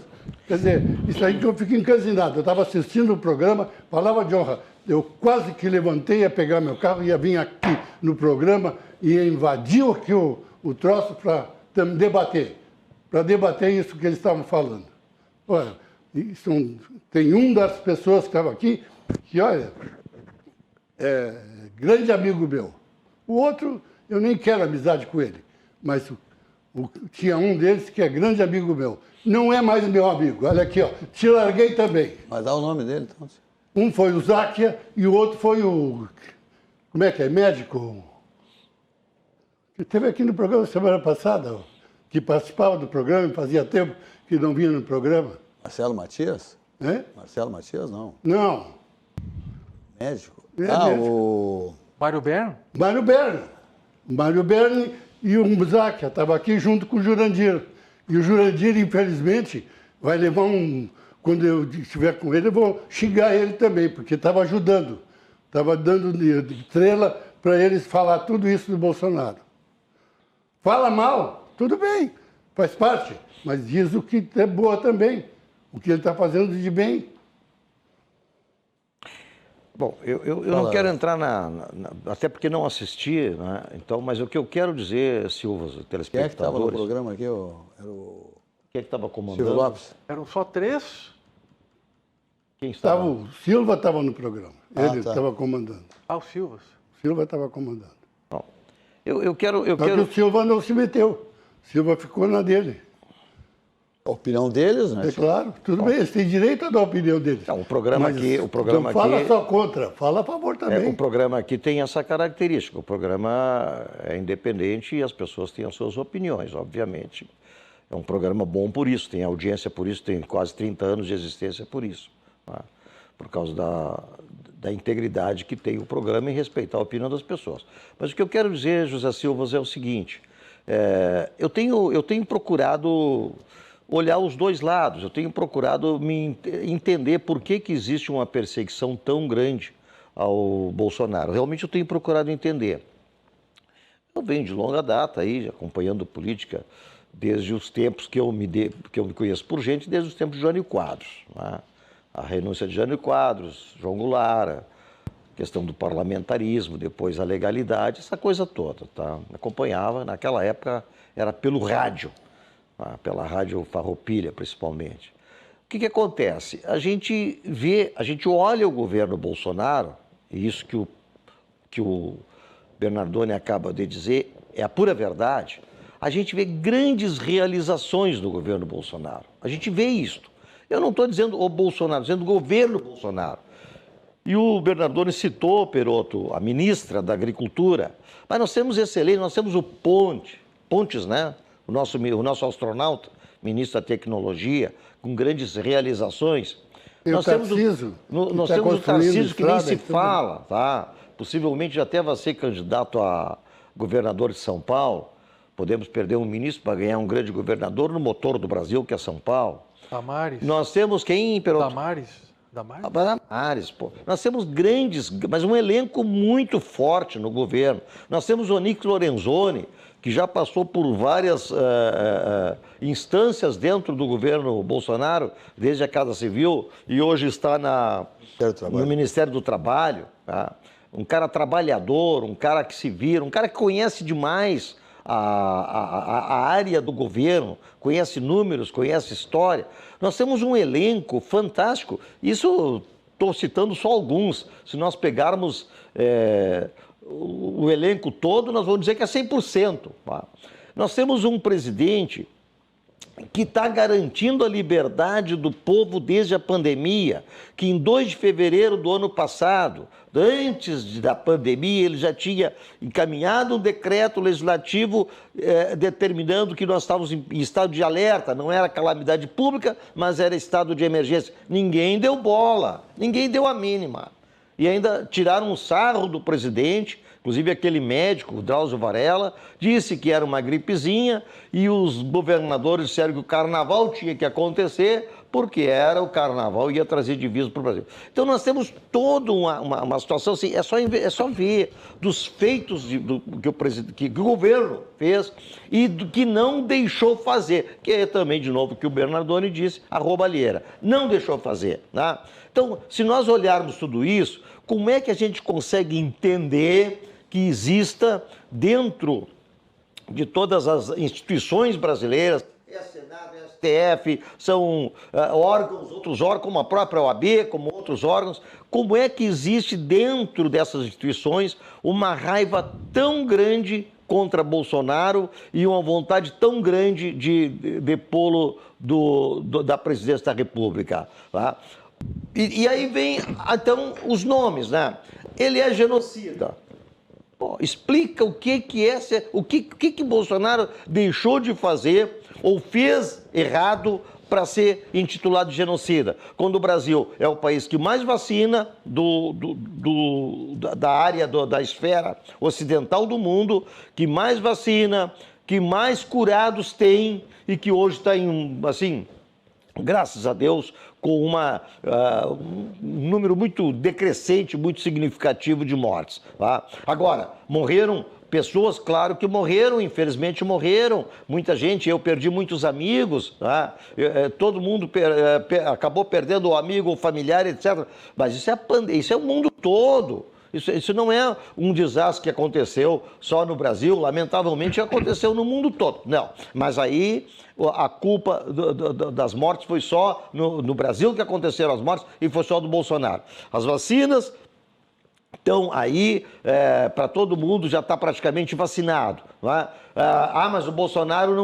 Quer dizer, isso aí que eu fico encanzinado. Eu estava assistindo o programa, palavra de honra. Eu quase que levantei, ia pegar meu carro, ia vir aqui no programa e ia invadir aqui o o troço para debater. Para debater isso que eles estavam falando. Olha, tem um das pessoas que estava aqui que, olha, é grande amigo meu. O outro, eu nem quero amizade com ele, mas tinha um deles que é grande amigo meu. Não é mais meu amigo. Olha aqui, ó, te larguei também. Mas dá o nome dele, então. Um foi o Záquia e o outro foi o... Como é que é? Médico? Que teve aqui no programa semana passada, ó, que participava do programa, fazia tempo que não vinha no programa. Marcelo Matias? É? Marcelo Matias, não. Não. Médico? É, médico. Mário Berno? Mário Berni. Mário Berni e o Záquia estavam aqui junto com o Jurandir. E o Jurandir, infelizmente, vai levar um... Quando eu estiver com ele, eu vou xingar ele também, porque estava ajudando. Estava dando estrela para eles falar tudo isso do Bolsonaro. Fala mal, tudo bem, faz parte, mas diz o que é boa também, o que ele está fazendo de bem. Bom, eu não quero entrar até porque não assisti, né? Então, mas o que eu quero dizer, Silva, os telespectadores... Quem é que estava no programa aqui? Era o Quem é que estava comandando? Silvio Lopes. Eram só 3? Quem estava? O Silva estava no programa, ele tá. estava comandando. Ah, o Silvas. O Silva estava comandando. Bom, eu quero... Só que o Silva não se meteu, o Silva ficou na dele. A opinião deles, né? É claro, tudo bem, eles têm direito a dar a opinião deles. Não, o programa aqui... Não fala só contra, fala a favor também. O programa aqui tem essa característica. O programa é independente e as pessoas têm as suas opiniões, obviamente. É um programa bom por isso, tem audiência por isso, tem quase 30 anos de existência por isso. Tá? Por causa da integridade que tem o programa em respeitar a opinião das pessoas. Mas o que eu quero dizer, José Silva, é o seguinte. Eu tenho procurado olhar os dois lados, eu tenho procurado me entender por que existe uma perseguição tão grande ao Bolsonaro. Realmente eu tenho procurado entender. Eu venho de longa data aí, acompanhando política desde os tempos que eu me conheço por gente, desde os tempos de Jânio Quadros. Né? A renúncia de Jânio Quadros, João Goulart, questão do parlamentarismo, depois a legalidade, essa coisa toda. Tá? Acompanhava, naquela época era pelo rádio, tá? Pela rádio Farroupilha principalmente. O que acontece? A gente olha o governo Bolsonaro, e isso que o Bernardoni acaba de dizer é a pura verdade, a gente vê grandes realizações do governo Bolsonaro. A gente vê isto. Eu não estou dizendo o Bolsonaro, estou dizendo o governo Bolsonaro. E o Bernardoni citou, Perotto, a ministra da Agricultura. Mas nós temos excelente, nós temos o Pontes, né? O nosso astronauta, ministro da Tecnologia, com grandes realizações. Nós temos o Tarcísio, que nem se fala, tá? Possivelmente até vai ser candidato a governador de São Paulo. Podemos perder um ministro para ganhar um grande governador no motor do Brasil, que é São Paulo. Damares. Nós temos quem, Perotto? Damares, pô. Nós temos grandes, mas um elenco muito forte no governo. Nós temos o Onyx Lorenzoni, que já passou por várias instâncias dentro do governo Bolsonaro, desde a Casa Civil, e hoje está no Ministério do Trabalho. Tá? Um cara trabalhador, um cara que se vira, um cara que conhece demais a área do governo, conhece números, conhece história. Nós temos um elenco fantástico. Isso estou citando só alguns. Se nós pegarmos o elenco todo, nós vamos dizer que é 100%. Tá? Nós temos um presidente que está garantindo a liberdade do povo desde a pandemia, que em 2 de fevereiro do ano passado, antes da pandemia, ele já tinha encaminhado um decreto legislativo determinando que nós estávamos em estado de alerta, não era calamidade pública, mas era estado de emergência. Ninguém deu bola, ninguém deu a mínima. E ainda tiraram um sarro do presidente. Inclusive aquele médico, o Drauzio Varela, disse que era uma gripezinha e os governadores disseram que o carnaval tinha que acontecer porque era o carnaval e ia trazer divisas para o Brasil. Então nós temos toda uma situação assim, é só ver dos feitos que o governo fez e do que não deixou fazer, que é também, de novo, o que o Bernardoni disse, a roubalheira. Não deixou fazer. Né? Então, se nós olharmos tudo isso, como é que a gente consegue entender que exista dentro de todas as instituições brasileiras, Senado, STF, são órgãos, outros órgãos, como a própria OAB, como outros órgãos. Como é que existe dentro dessas instituições uma raiva tão grande contra Bolsonaro e uma vontade tão grande de depô-lo da presidência da República? Tá? E aí vem, então, os nomes, né? Ele é genocida. Pô, explica o que Bolsonaro deixou de fazer ou fez errado para ser intitulado de genocida, quando o Brasil é o país que mais vacina da área da esfera ocidental do mundo, que mais vacina, que mais curados tem e que hoje está em, assim, graças a Deus, com um número muito decrescente, muito significativo de mortes. Tá? Agora, morreram pessoas, claro que morreram, infelizmente morreram. Muita gente, eu perdi muitos amigos, tá? Todo mundo acabou perdendo o amigo, o familiar, etc. Mas isso é o mundo todo. Isso não é um desastre que aconteceu só no Brasil, lamentavelmente aconteceu no mundo todo. Não, mas aí a culpa das mortes foi só no Brasil que aconteceram as mortes e foi só do Bolsonaro. As vacinas estão aí para todo mundo, já está praticamente vacinado. Não é? Mas o Bolsonaro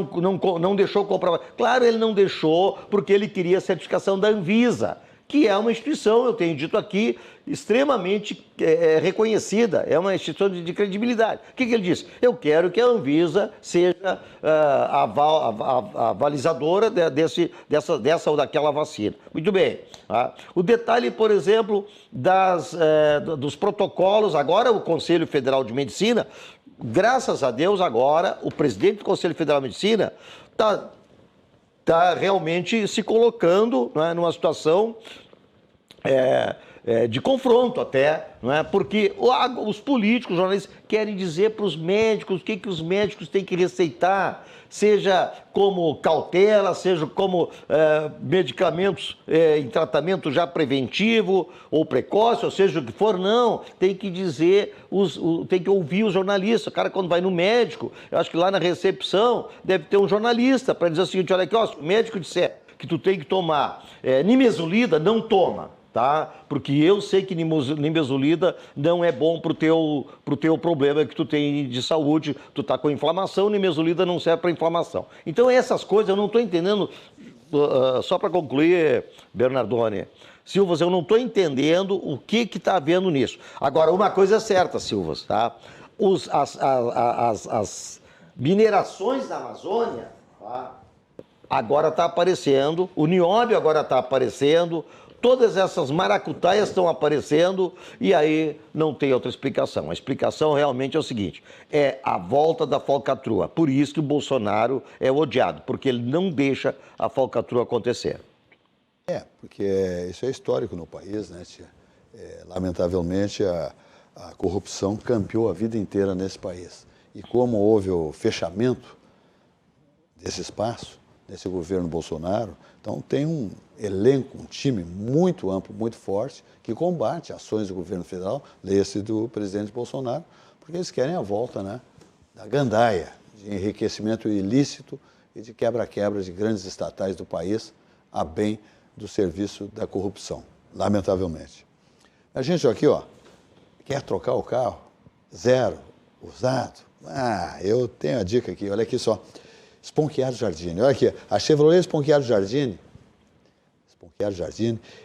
não deixou comprar. Claro, ele não deixou porque ele queria a certificação da Anvisa, que é uma instituição, eu tenho dito aqui, extremamente reconhecida, é uma instituição de credibilidade. O que ele disse? Eu quero que a Anvisa seja a avalizadora dessa ou daquela vacina. Muito bem. Tá? O detalhe, por exemplo, dos protocolos, agora o Conselho Federal de Medicina, graças a Deus agora, o presidente do Conselho Federal de Medicina está realmente se colocando, não é, numa situação de confronto até, não é? Porque os políticos, os jornalistas querem dizer para os médicos o que os médicos têm que receitar, seja como cautela, seja como medicamentos em tratamento já preventivo ou precoce, ou seja o que for, não, tem que dizer, tem que ouvir os jornalistas. O cara, quando vai no médico, eu acho que lá na recepção deve ter um jornalista para dizer o seguinte: olha aqui, ó, se o médico disser que tu tem que tomar nimesulida, não toma. Tá? Porque eu sei que nimesulida não é bom pro teu problema que tu tem de saúde, tu tá com inflamação, nimesulida não serve para inflamação. Então essas coisas eu não estou entendendo, só para concluir, Bernardone, Silvas, eu não estou entendendo o que está havendo nisso. Agora, uma coisa é certa, Silvas, tá? As minerações da Amazônia, tá? Agora está aparecendo, o nióbio agora está aparecendo, todas essas maracutaias estão aparecendo e aí não tem outra explicação. A explicação realmente é o seguinte, é a volta da falcatrua. Por isso que o Bolsonaro é odiado, porque ele não deixa a falcatrua acontecer. Porque isso é histórico no país, né, tia? Lamentavelmente, a corrupção campeou a vida inteira nesse país. E como houve o fechamento desse espaço, nesse governo Bolsonaro, então tem um elenco, um time muito amplo, muito forte, que combate ações do governo federal, leia-se do presidente Bolsonaro, porque eles querem a volta, né, da gandaia, de enriquecimento ilícito e de quebra-quebra de grandes estatais do país, a bem do serviço da corrupção, lamentavelmente. A gente aqui, ó, quer trocar o carro, zero, usado. Eu tenho a dica aqui, olha aqui só. Sponchiaro Jardine. Olha aqui, a Chevrolet Sponchiaro Jardine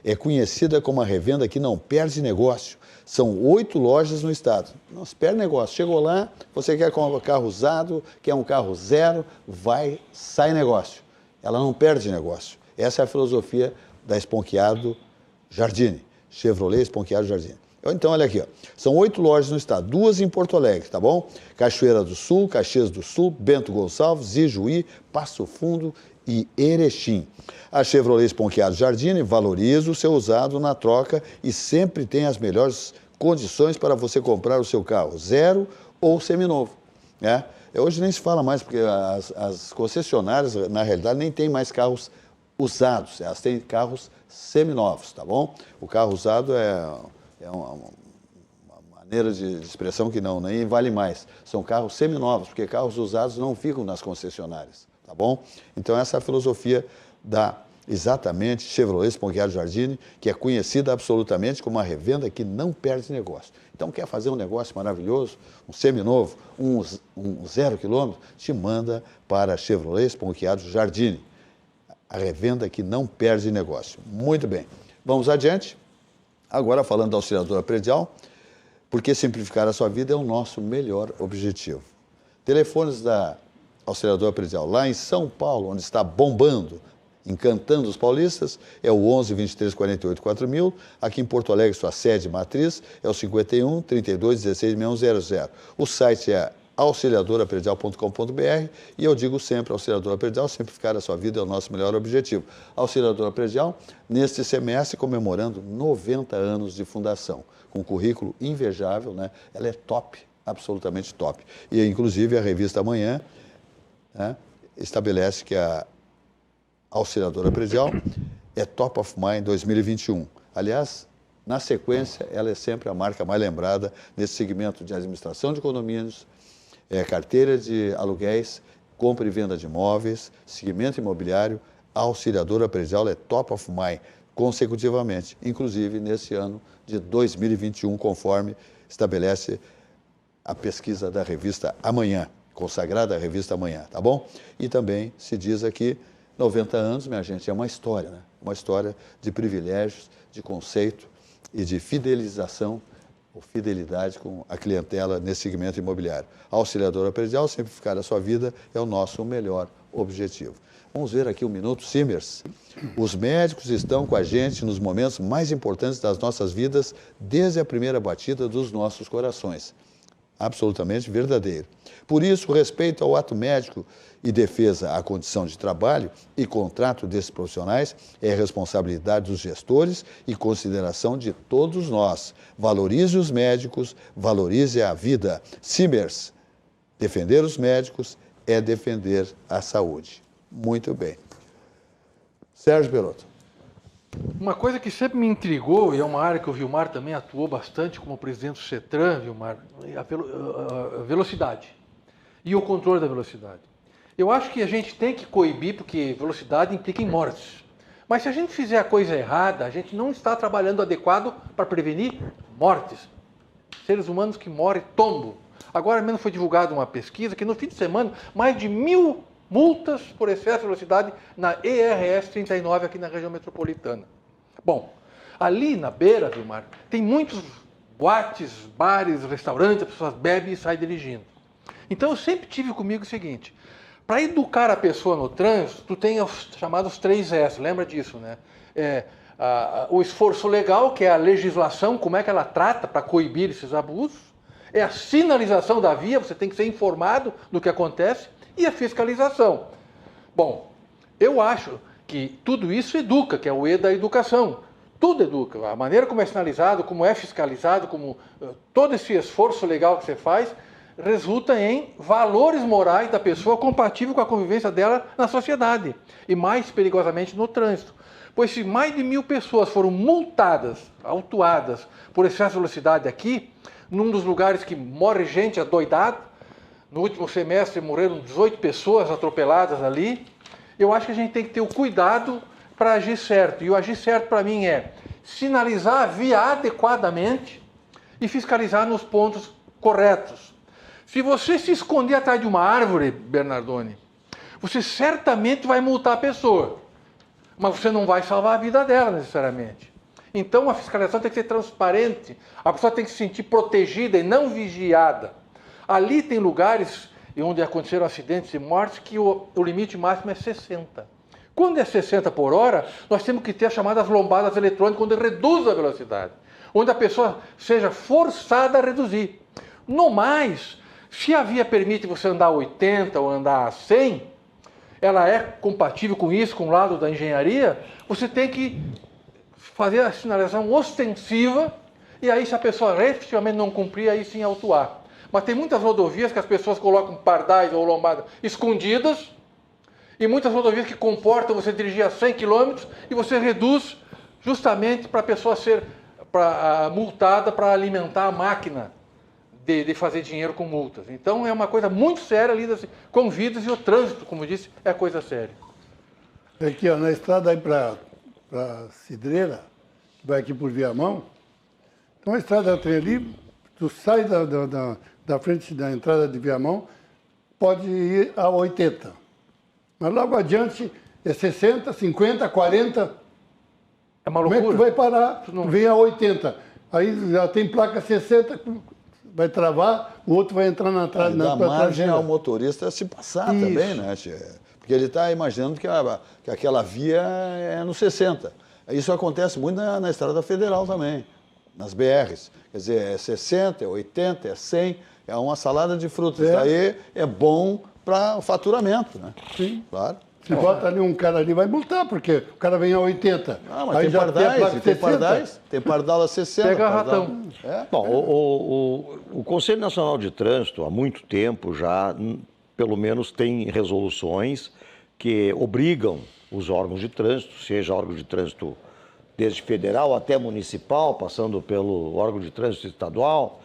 é conhecida como a revenda que não perde negócio. São 8 lojas no estado. Não se perde negócio. Chegou lá, você quer um carro usado, quer um carro zero, sai negócio. Ela não perde negócio. Essa é a filosofia da Sponchiaro Jardine. Chevrolet Sponchiaro Jardine. Então, olha aqui, ó. São 8 lojas no estado, 2 em Porto Alegre, tá bom? Cachoeira do Sul, Caxias do Sul, Bento Gonçalves, Ijuí, Passo Fundo e Erechim. A Chevrolet Sponchiaro Jardine valoriza o seu usado na troca e sempre tem as melhores condições para você comprar o seu carro zero ou seminovo, né? Hoje nem se fala mais, porque as concessionárias, na realidade, nem tem mais carros usados, elas têm carros seminovos, tá bom? O carro usado é uma maneira de expressão que não, nem vale mais. São carros seminovos, porque carros usados não ficam nas concessionárias, tá bom? Então essa é a filosofia da exatamente Chevrolet Sponchiaro Giardini, que é conhecida absolutamente como uma revenda que não perde negócio. Então quer fazer um negócio maravilhoso, um seminovo, um 0 quilômetro, te manda para a Chevrolet Sponchiaro Giardini, a revenda que não perde negócio. Muito bem, vamos adiante. Agora falando da auxiliadora predial, porque simplificar a sua vida é o nosso melhor objetivo. Telefones da auxiliadora predial lá em São Paulo, onde está bombando, encantando os paulistas, é o 11 23 48 4000. Aqui em Porto Alegre, sua sede matriz, é o 51 32 16 6100. O site é auxiliadorapredial.com.br e eu digo sempre, auxiliadora predial, simplificar a sua vida é o nosso melhor objetivo. Auxiliadora predial, neste semestre, comemorando 90 anos de fundação, com um currículo invejável, né? Ela é top, absolutamente top. E, inclusive, a revista Amanhã, né, estabelece que a auxiliadora predial é Top of Mind 2021. Aliás, na sequência, ela é sempre a marca mais lembrada nesse segmento de administração de condomínios, carteira de aluguéis, compra e venda de imóveis, segmento imobiliário. A auxiliadora predial é Top of Mind consecutivamente, inclusive nesse ano de 2021, conforme estabelece a pesquisa da revista Amanhã, consagrada à revista Amanhã, tá bom? E também se diz aqui, 90 anos, minha gente, é uma história, né? Uma história de privilégios, de conceito e de fidelização ou fidelidade com a clientela nesse segmento imobiliário. A auxiliadora predial, simplificar a sua vida, é o nosso melhor objetivo. Vamos ver aqui um minuto, Simers. Os médicos estão com a gente nos momentos mais importantes das nossas vidas, desde a primeira batida dos nossos corações. Absolutamente verdadeiro. Por isso, respeito ao ato médico e defesa à condição de trabalho e contrato desses profissionais é responsabilidade dos gestores e consideração de todos nós. Valorize os médicos, valorize a vida. Simers, defender os médicos é defender a saúde. Muito bem. Sérgio Perotto. Uma coisa que sempre me intrigou, e é uma área que o Vilmar também atuou bastante como presidente do CETRAN, Vilmar, a velocidade e o controle da velocidade. Eu acho que a gente tem que coibir, porque velocidade implica em mortes. Mas se a gente fizer a coisa errada, a gente não está trabalhando adequado para prevenir mortes. Seres humanos que morrem tombo. Agora mesmo foi divulgada uma pesquisa que no fim de semana, mais de 1.000 multas por excesso de velocidade na ERS 39 aqui na região metropolitana. Bom, ali na beira, Vilmar, tem muitos boates, bares, restaurantes, as pessoas bebem e saem dirigindo. Então eu sempre tive comigo o seguinte, para educar a pessoa no trânsito, tu tem os chamados 3S, lembra disso, né? O esforço legal, que é a legislação, como é que ela trata para coibir esses abusos, é a sinalização da via, você tem que ser informado do que acontece, e a fiscalização. Bom, eu acho que tudo isso educa, que é o E da educação. Tudo educa. A maneira como é sinalizado, como é fiscalizado, como todo esse esforço legal que você faz, resulta em valores morais da pessoa compatível com a convivência dela na sociedade. E mais perigosamente no trânsito. Pois se mais de 1.000 pessoas foram multadas, autuadas por excesso de velocidade aqui, num dos lugares que morre gente adoidada, no último semestre morreram 18 pessoas atropeladas ali. Eu acho que a gente tem que ter o cuidado para agir certo. E o agir certo para mim é sinalizar a via adequadamente e fiscalizar nos pontos corretos. Se você se esconder atrás de uma árvore, Bernardoni, você certamente vai multar a pessoa. Mas você não vai salvar a vida dela necessariamente. Então a fiscalização tem que ser transparente. A pessoa tem que se sentir protegida e não vigiada. Ali tem lugares onde aconteceram acidentes e mortes que o limite máximo é 60. Quando é 60 por hora, nós temos que ter as chamadas lombadas eletrônicas, onde reduz a velocidade. Onde a pessoa seja forçada a reduzir. No mais, se a via permite você andar a 80 ou andar a 100, ela é compatível com isso, com o lado da engenharia, você tem que fazer a sinalização ostensiva e aí se a pessoa efetivamente não cumprir, aí sim autuar. Mas tem muitas rodovias que as pessoas colocam pardais ou lombadas escondidas e muitas rodovias que comportam você dirigir a 100 km e você reduz justamente para a pessoa ser multada para alimentar a máquina de fazer dinheiro com multas. Então é uma coisa muito séria ali com vidas, e o trânsito, como eu disse, é coisa séria. Aqui, ó, na estrada aí para Cidreira, que vai aqui por Viamão, então a estrada tem ali, tu sai da frente da entrada de Viamão, pode ir a 80. Mas logo adiante é 60, 50, 40. É uma Como é que loucura. tu vai parar? Tu não- Tu vem a 80. Aí já tem placa 60, vai travar, o outro vai entrar na Dá tua margem traseira. ao motorista se passar Isso. também, né, Tchê? Porque ele está imaginando que aquela via é no 60. Isso acontece muito na Estrada Federal também, nas BRs. Quer dizer, é 60, é 80, é 100, é uma salada de frutas. É. Daí é bom para o faturamento, né? Sim. Claro. Se bota ali um cara ali, vai multar, porque o cara vem a 80. Ah, mas aí tem já pardais, a placa e tem 60. pardais, tem pardal a 60. Pega pardal- ratão. É. Bom, o Conselho Nacional de Trânsito, há muito tempo já, pelo menos, tem resoluções que obrigam os órgãos de trânsito, seja órgão de trânsito desde federal até municipal, passando pelo órgão de trânsito estadual,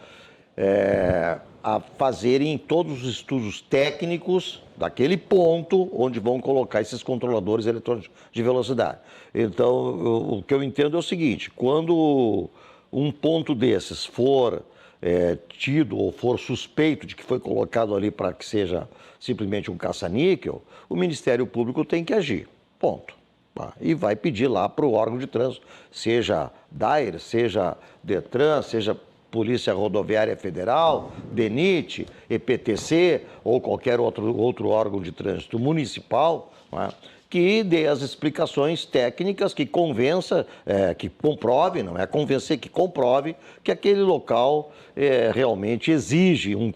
a fazerem todos os estudos técnicos daquele ponto onde vão colocar esses controladores eletrônicos de velocidade. Então, o que eu entendo é o seguinte: quando um ponto desses for tido ou for suspeito de que foi colocado ali para que seja simplesmente um caça-níquel, o Ministério Público tem que agir. Ponto. Tá? E vai pedir lá para o órgão de trânsito, seja DAIR, seja DETRAN, seja Polícia Rodoviária Federal, DENIT, EPTC ou qualquer outro órgão de trânsito municipal, né, que dê as explicações técnicas, que convença, que comprove, não é convencer, que comprove que aquele local realmente exige um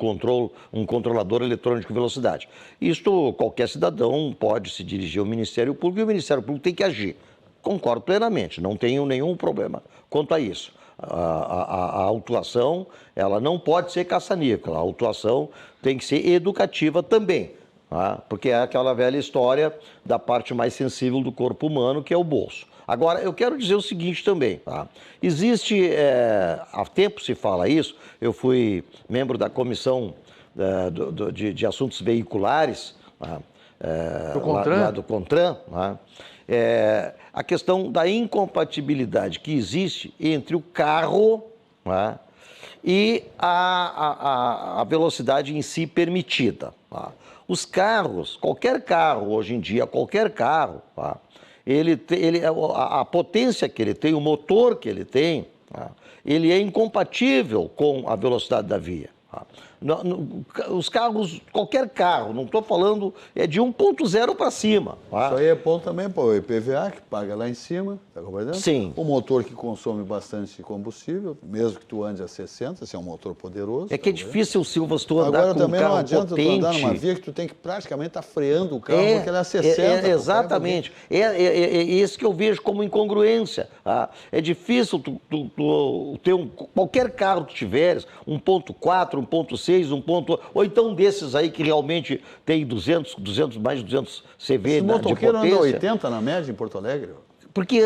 controlador eletrônico de velocidade. Isto qualquer cidadão pode se dirigir ao Ministério Público e o Ministério Público tem que agir. Concordo plenamente, não tenho nenhum problema quanto a isso. A autuação, ela não pode ser caça-níquel, a autuação tem que ser educativa também, tá? Porque é aquela velha história da parte mais sensível do corpo humano, que é o bolso. Agora, eu quero dizer o seguinte também, tá? Existe, há tempo se fala isso, eu fui membro da Comissão de Assuntos Veiculares, tá? Do CONTRAN? Lá do CONTRAN, tá? A questão da incompatibilidade que existe entre o carro, né, e a velocidade em si permitida. Tá? Os carros, qualquer carro hoje em dia, qualquer carro, tá, a potência que ele tem, o motor que ele tem, tá, ele é incompatível com a velocidade da via. Tá? Os carros, qualquer carro, não estou falando, é de 1.0 para cima. Tá? Isso aí é bom também para o IPVA, que paga lá em cima, tá compreendendo? Sim. O motor que consome bastante combustível, mesmo que tu ande a 60, se é um motor poderoso. É que é tá compreendendo? difícil, Silva, se tu andar Agora com um também carro não adianta potente. tu andar numa via que tu tem que praticamente estar freando o carro, porque ele é a 60. pô, exatamente. É isso que eu vejo como incongruência. Tá? É difícil tu ter qualquer carro que tu tiveres, 1.4, 1.6, ou então desses aí que realmente tem mais de 200 CV Esse de motoqueiro anda potência. 80 na média em Porto Alegre. Porque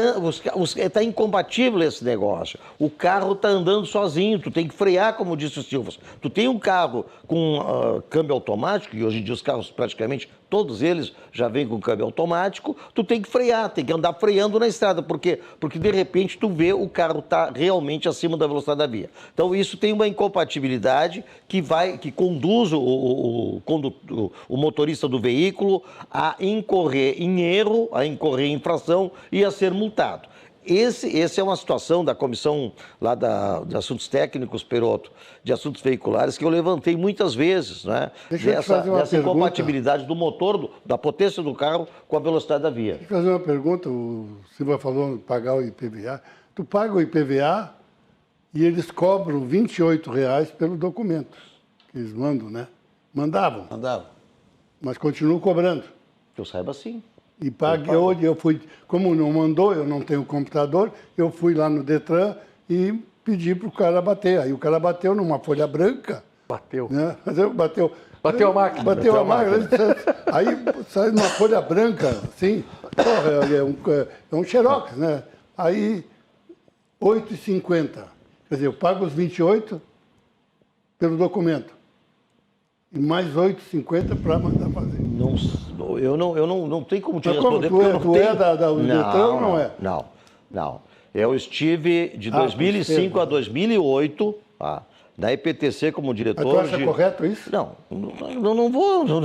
está incompatível esse negócio. O carro está andando sozinho, tu tem que frear, como disse o Silva. Tu tem um carro com câmbio automático, e hoje em dia os carros praticamente, todos eles já vêm com câmbio automático, tu tem que frear, tem que andar freando na estrada. Por quê? Porque de repente tu vê o carro está realmente acima da velocidade da via. Então isso tem uma incompatibilidade que conduz o motorista do veículo a incorrer em erro, a incorrer em infração e a ser multado. Essa é uma situação da comissão lá de assuntos técnicos, Perotto, de assuntos veiculares, que eu levantei muitas vezes, né? Deixa eu te fazer uma dessa pergunta. incompatibilidade do motor, da potência do carro com a velocidade da via. Deixa eu fazer uma pergunta, o Silva falou de pagar o IPVA. Tu paga o IPVA e eles cobram R$ 28,00 pelo documento que eles mandam, né? Mandavam, Andava. mas continuam cobrando. Que eu saiba sim. E paguei hoje, eu fui, como não mandou, eu não tenho computador, eu fui lá no Detran e pedi para o cara bater. Aí o cara bateu numa folha branca, Bateu. né? Bateu Bateu a máquina. Bateu a máquina. Aí sai numa folha branca, assim, porra, é um xerox, né? Aí, R$ 8,50. Quer dizer, eu pago os 28 pelo documento. E mais 8,50 para mandar fazer. Eu não tenho como te Mas como responder. tu porque é- eu não tu tenho... é da Detran ou não é? Não. Eu estive de 2005 a 2008 na EPTC como Mas diretor. tu acha correto isso? Não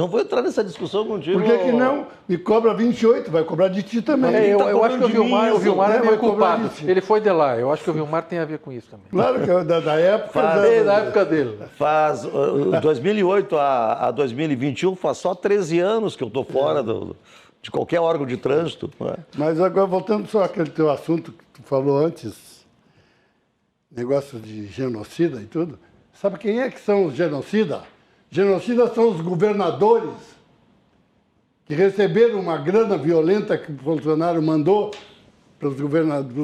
vou entrar nessa discussão contigo. Por que não? Me cobra 28, vai cobrar de ti também. Eu acho que o Vilmar é meio vai cobrar culpado. disso. Ele foi de lá. Eu acho que o Vilmar tem a ver com isso também. Claro que é da época. Da época dele. Faz 2008 a 2021, faz só 13 anos que eu estou fora de qualquer órgão de trânsito. Não é? Mas agora, voltando só àquele teu assunto que tu falou antes, negócio de genocida e tudo. Sabe quem é que são os genocidas? Genocidas são os governadores que receberam uma grana violenta que o Bolsonaro mandou para os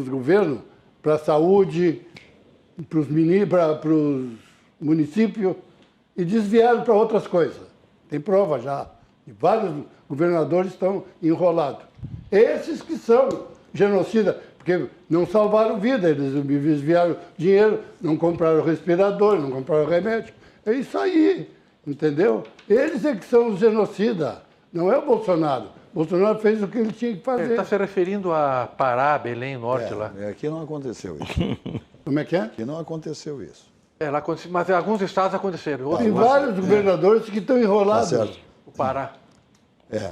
governos, para a saúde, para os municípios, e desviaram para outras coisas. Tem prova já. E vários governadores estão enrolados. Esses que são genocidas, porque não salvaram vida, eles desviaram dinheiro, não compraram respirador, não compraram remédio. É isso aí, entendeu? Eles é que são os genocidas, não é o Bolsonaro. O Bolsonaro fez o que ele tinha que Ele fazer. está se referindo a Pará, Belém, Norte lá. Aqui não aconteceu isso. Como é que é? Aqui não aconteceu isso. Lá aconteceu, mas em alguns estados aconteceram. Outros Tem não. vários governadores que estão enrolados. Tá certo. O Pará.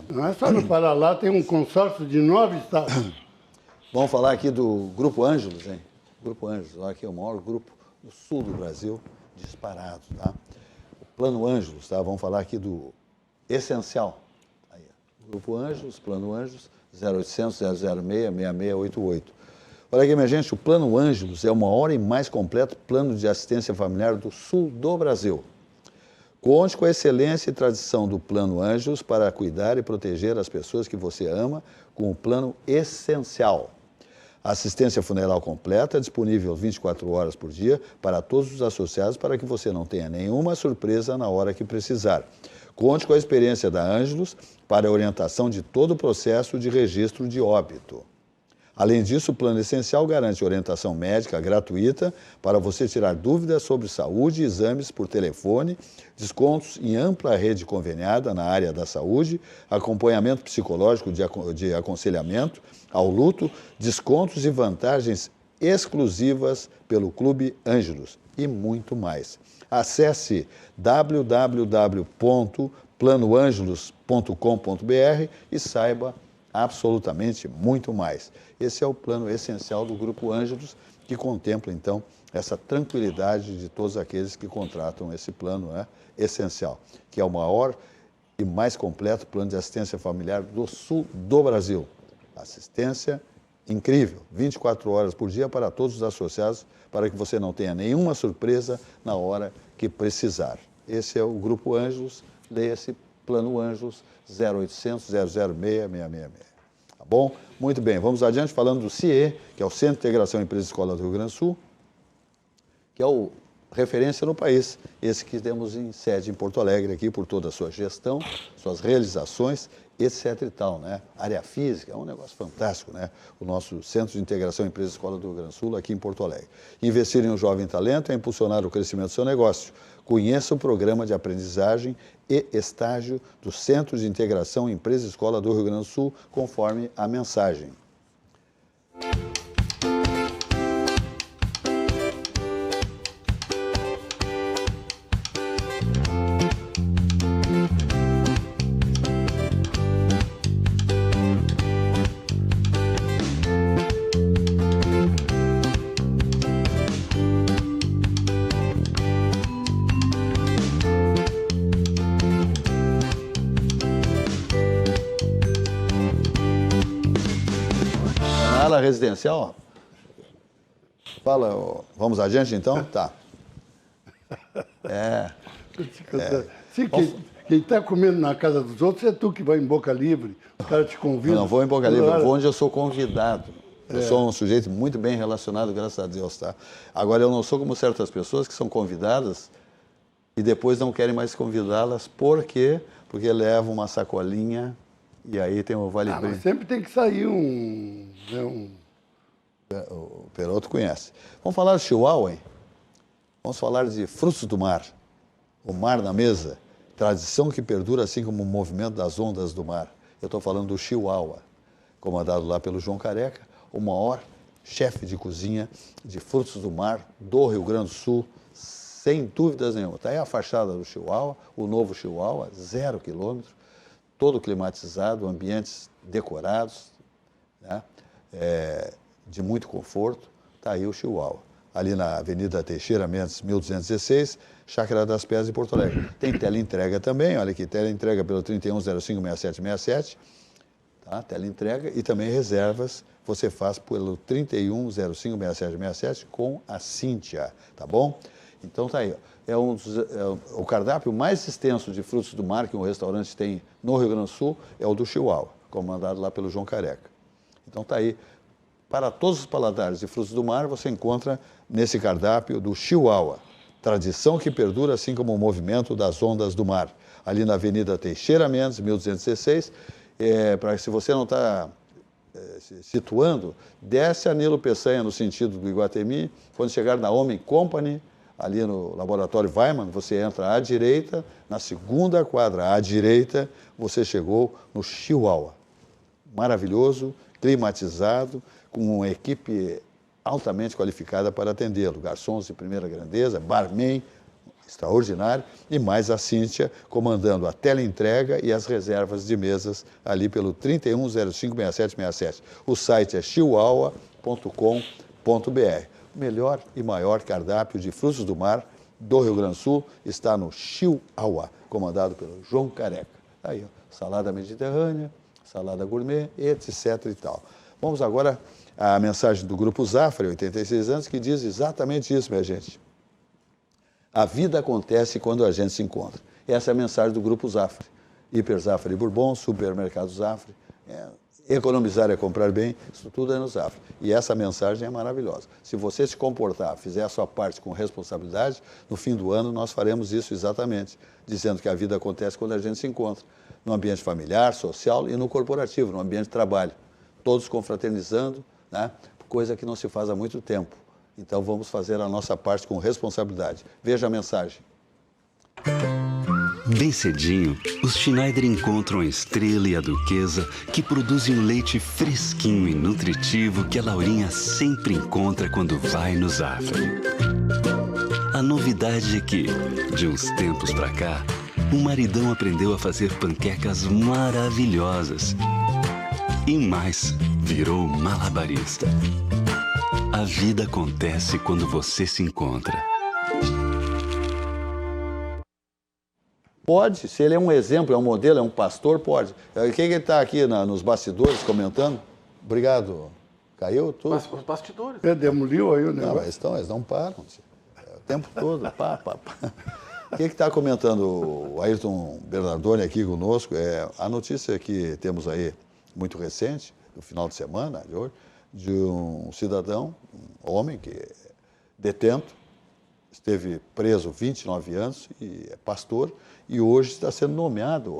Não é só no Pará, lá tem um consórcio de 9 estados. Vamos falar aqui do Grupo Ângelos, hein? Grupo Ângelos, lá que é o maior grupo do sul do Brasil, disparado, tá? O Plano Ângelos, tá? Vamos falar aqui do Essencial. Aí, ó. Grupo Ângelos, Plano Ângelos, 0800 006 6688. Olha aqui, minha gente, o Plano Ângelos é o maior e mais completo plano de assistência familiar do sul do Brasil. Conte com a excelência e tradição do Plano Ângelos para cuidar e proteger as pessoas que você ama com o Plano Essencial. Assistência funeral completa, disponível 24 horas por dia para todos os associados para que você não tenha nenhuma surpresa na hora que precisar. Conte com a experiência da Ângelos para a orientação de todo o processo de registro de óbito. Além disso, o Plano Essencial garante orientação médica gratuita para você tirar dúvidas sobre saúde e exames por telefone, descontos em ampla rede conveniada na área da saúde, acompanhamento psicológico de aconselhamento ao luto, descontos e vantagens exclusivas pelo Clube Ângelos e muito mais. Acesse www.planoangelos.com.br e saiba absolutamente muito mais. Esse é o plano essencial do Grupo Ângelos, que contempla, então, essa tranquilidade de todos aqueles que contratam esse plano essencial, que é o maior e mais completo plano de assistência familiar do sul do Brasil. Assistência incrível, 24 horas por dia para todos os associados, para que você não tenha nenhuma surpresa na hora que precisar. Esse é o Grupo Ângelos, leia-se Plano Ângelos, 0800 006 6666. Tá bom? Muito bem, vamos adiante falando do CIE, que é o Centro de Integração Empresa e Escola do Rio Grande do Sul, que é o referência no país. Esse que temos em sede em Porto Alegre aqui por toda a sua gestão, suas realizações, etc e tal, né? Área física, é um negócio fantástico, né? O nosso Centro de Integração Empresa e Escola do Rio Grande do Sul aqui em Porto Alegre. Investir em um jovem talento é impulsionar o crescimento do seu negócio. Conheça o programa de aprendizagem e estágio do Centro de Integração Empresa e Escola do Rio Grande do Sul, conforme a mensagem. Ala residencial, ó. Fala, ó. Vamos adiante então? Tá. Sim, quem está comendo na casa dos outros é tu que vai em boca livre, o cara te convida. Eu não vou em boca livre, eu vou onde eu sou convidado. Eu sou um sujeito muito bem relacionado, graças a Deus, tá? Agora, eu não sou como certas pessoas que são convidadas e depois não querem mais convidá-las. Por quê? Porque levam uma sacolinha e aí tem o Vale Bem. Mas sempre tem que sair O Peroto conhece. Vamos falar de Chihuahua, hein? Vamos falar de frutos do mar. O Mar na Mesa, tradição que perdura assim como o movimento das ondas do mar. Eu estou falando do Chihuahua, comandado lá pelo João Careca, o maior chefe de cozinha de frutos do mar do Rio Grande do Sul, sem dúvidas nenhuma. Está aí a fachada do Chihuahua, o novo Chihuahua, 0 quilômetro, todo climatizado, ambientes decorados, né? De muito conforto. Está aí o Chihuahua. Ali na Avenida Teixeira Mendes, 1216, Chácara das Pedras, em Porto Alegre. Tem teleentrega também, olha aqui, teleentrega pelo 31056767, tá? Teleentrega, e também reservas você faz pelo 31056767 com a Cíntia, tá bom? Então tá aí, o cardápio mais extenso de frutos do mar que um restaurante tem no Rio Grande do Sul é o do Chihuahua, comandado lá pelo João Careca. Então tá aí, para todos os paladares de frutos do mar, você encontra nesse cardápio do Chihuahua, tradição que perdura assim como o movimento das ondas do mar. Ali na Avenida Teixeira Mendes, 1216, se você não está se situando, desce a Nilo Peçanha no sentido do Iguatemi, quando chegar na Homem Company, ali no Laboratório Weiman, você entra à direita, na segunda quadra à direita, você chegou no Chihuahua. Maravilhoso, climatizado, com uma equipe altamente qualificada para atendê-lo. Garçons de primeira grandeza, barman extraordinário e mais a Cíntia comandando a teleentrega e as reservas de mesas ali pelo 31056767. O site é chihuahua.com.br. O melhor e maior cardápio de frutos do mar do Rio Grande do Sul está no Chihuahua, comandado pelo João Careca. Aí, ó, salada mediterrânea, salada gourmet, etc. e tal. Vamos agora à mensagem do Grupo Zafra, 86 anos, que diz exatamente isso, minha gente. A vida acontece quando a gente se encontra. Essa é a mensagem do Grupo Zafra. Hiper Zafra e Bourbon, Supermercado Zafra. Economizar é comprar bem, isso tudo é no Zafra. E essa mensagem é maravilhosa. Se você se comportar, fizer a sua parte com responsabilidade, no fim do ano nós faremos isso exatamente, dizendo que a vida acontece quando a gente se encontra. No ambiente familiar, social e no corporativo, no ambiente de trabalho. Todos confraternizando, né? Coisa que não se faz há muito tempo. Então vamos fazer a nossa parte com responsabilidade. Veja a mensagem. Bem cedinho, os Schneider encontram a Estrela e a Duquesa, que produzem um leite fresquinho e nutritivo que a Laurinha sempre encontra quando vai no Zafra. A novidade é que, de uns tempos pra cá, o maridão aprendeu a fazer panquecas maravilhosas. E mais, virou malabarista. A vida acontece quando você se encontra. Pode, se ele é um exemplo, é um modelo, é um pastor, pode. Quem está aqui nos bastidores comentando? Obrigado. Caiu tudo? Os bastidores. Demoliu aí o negócio. Não, eles não param. O tempo todo, pá. Quem está comentando? O Ayrton Bernardoni aqui conosco. A notícia que temos aí, muito recente, no final de semana de hoje, de um cidadão, um homem que é detento, esteve preso 29 anos e é pastor, e hoje está sendo nomeado,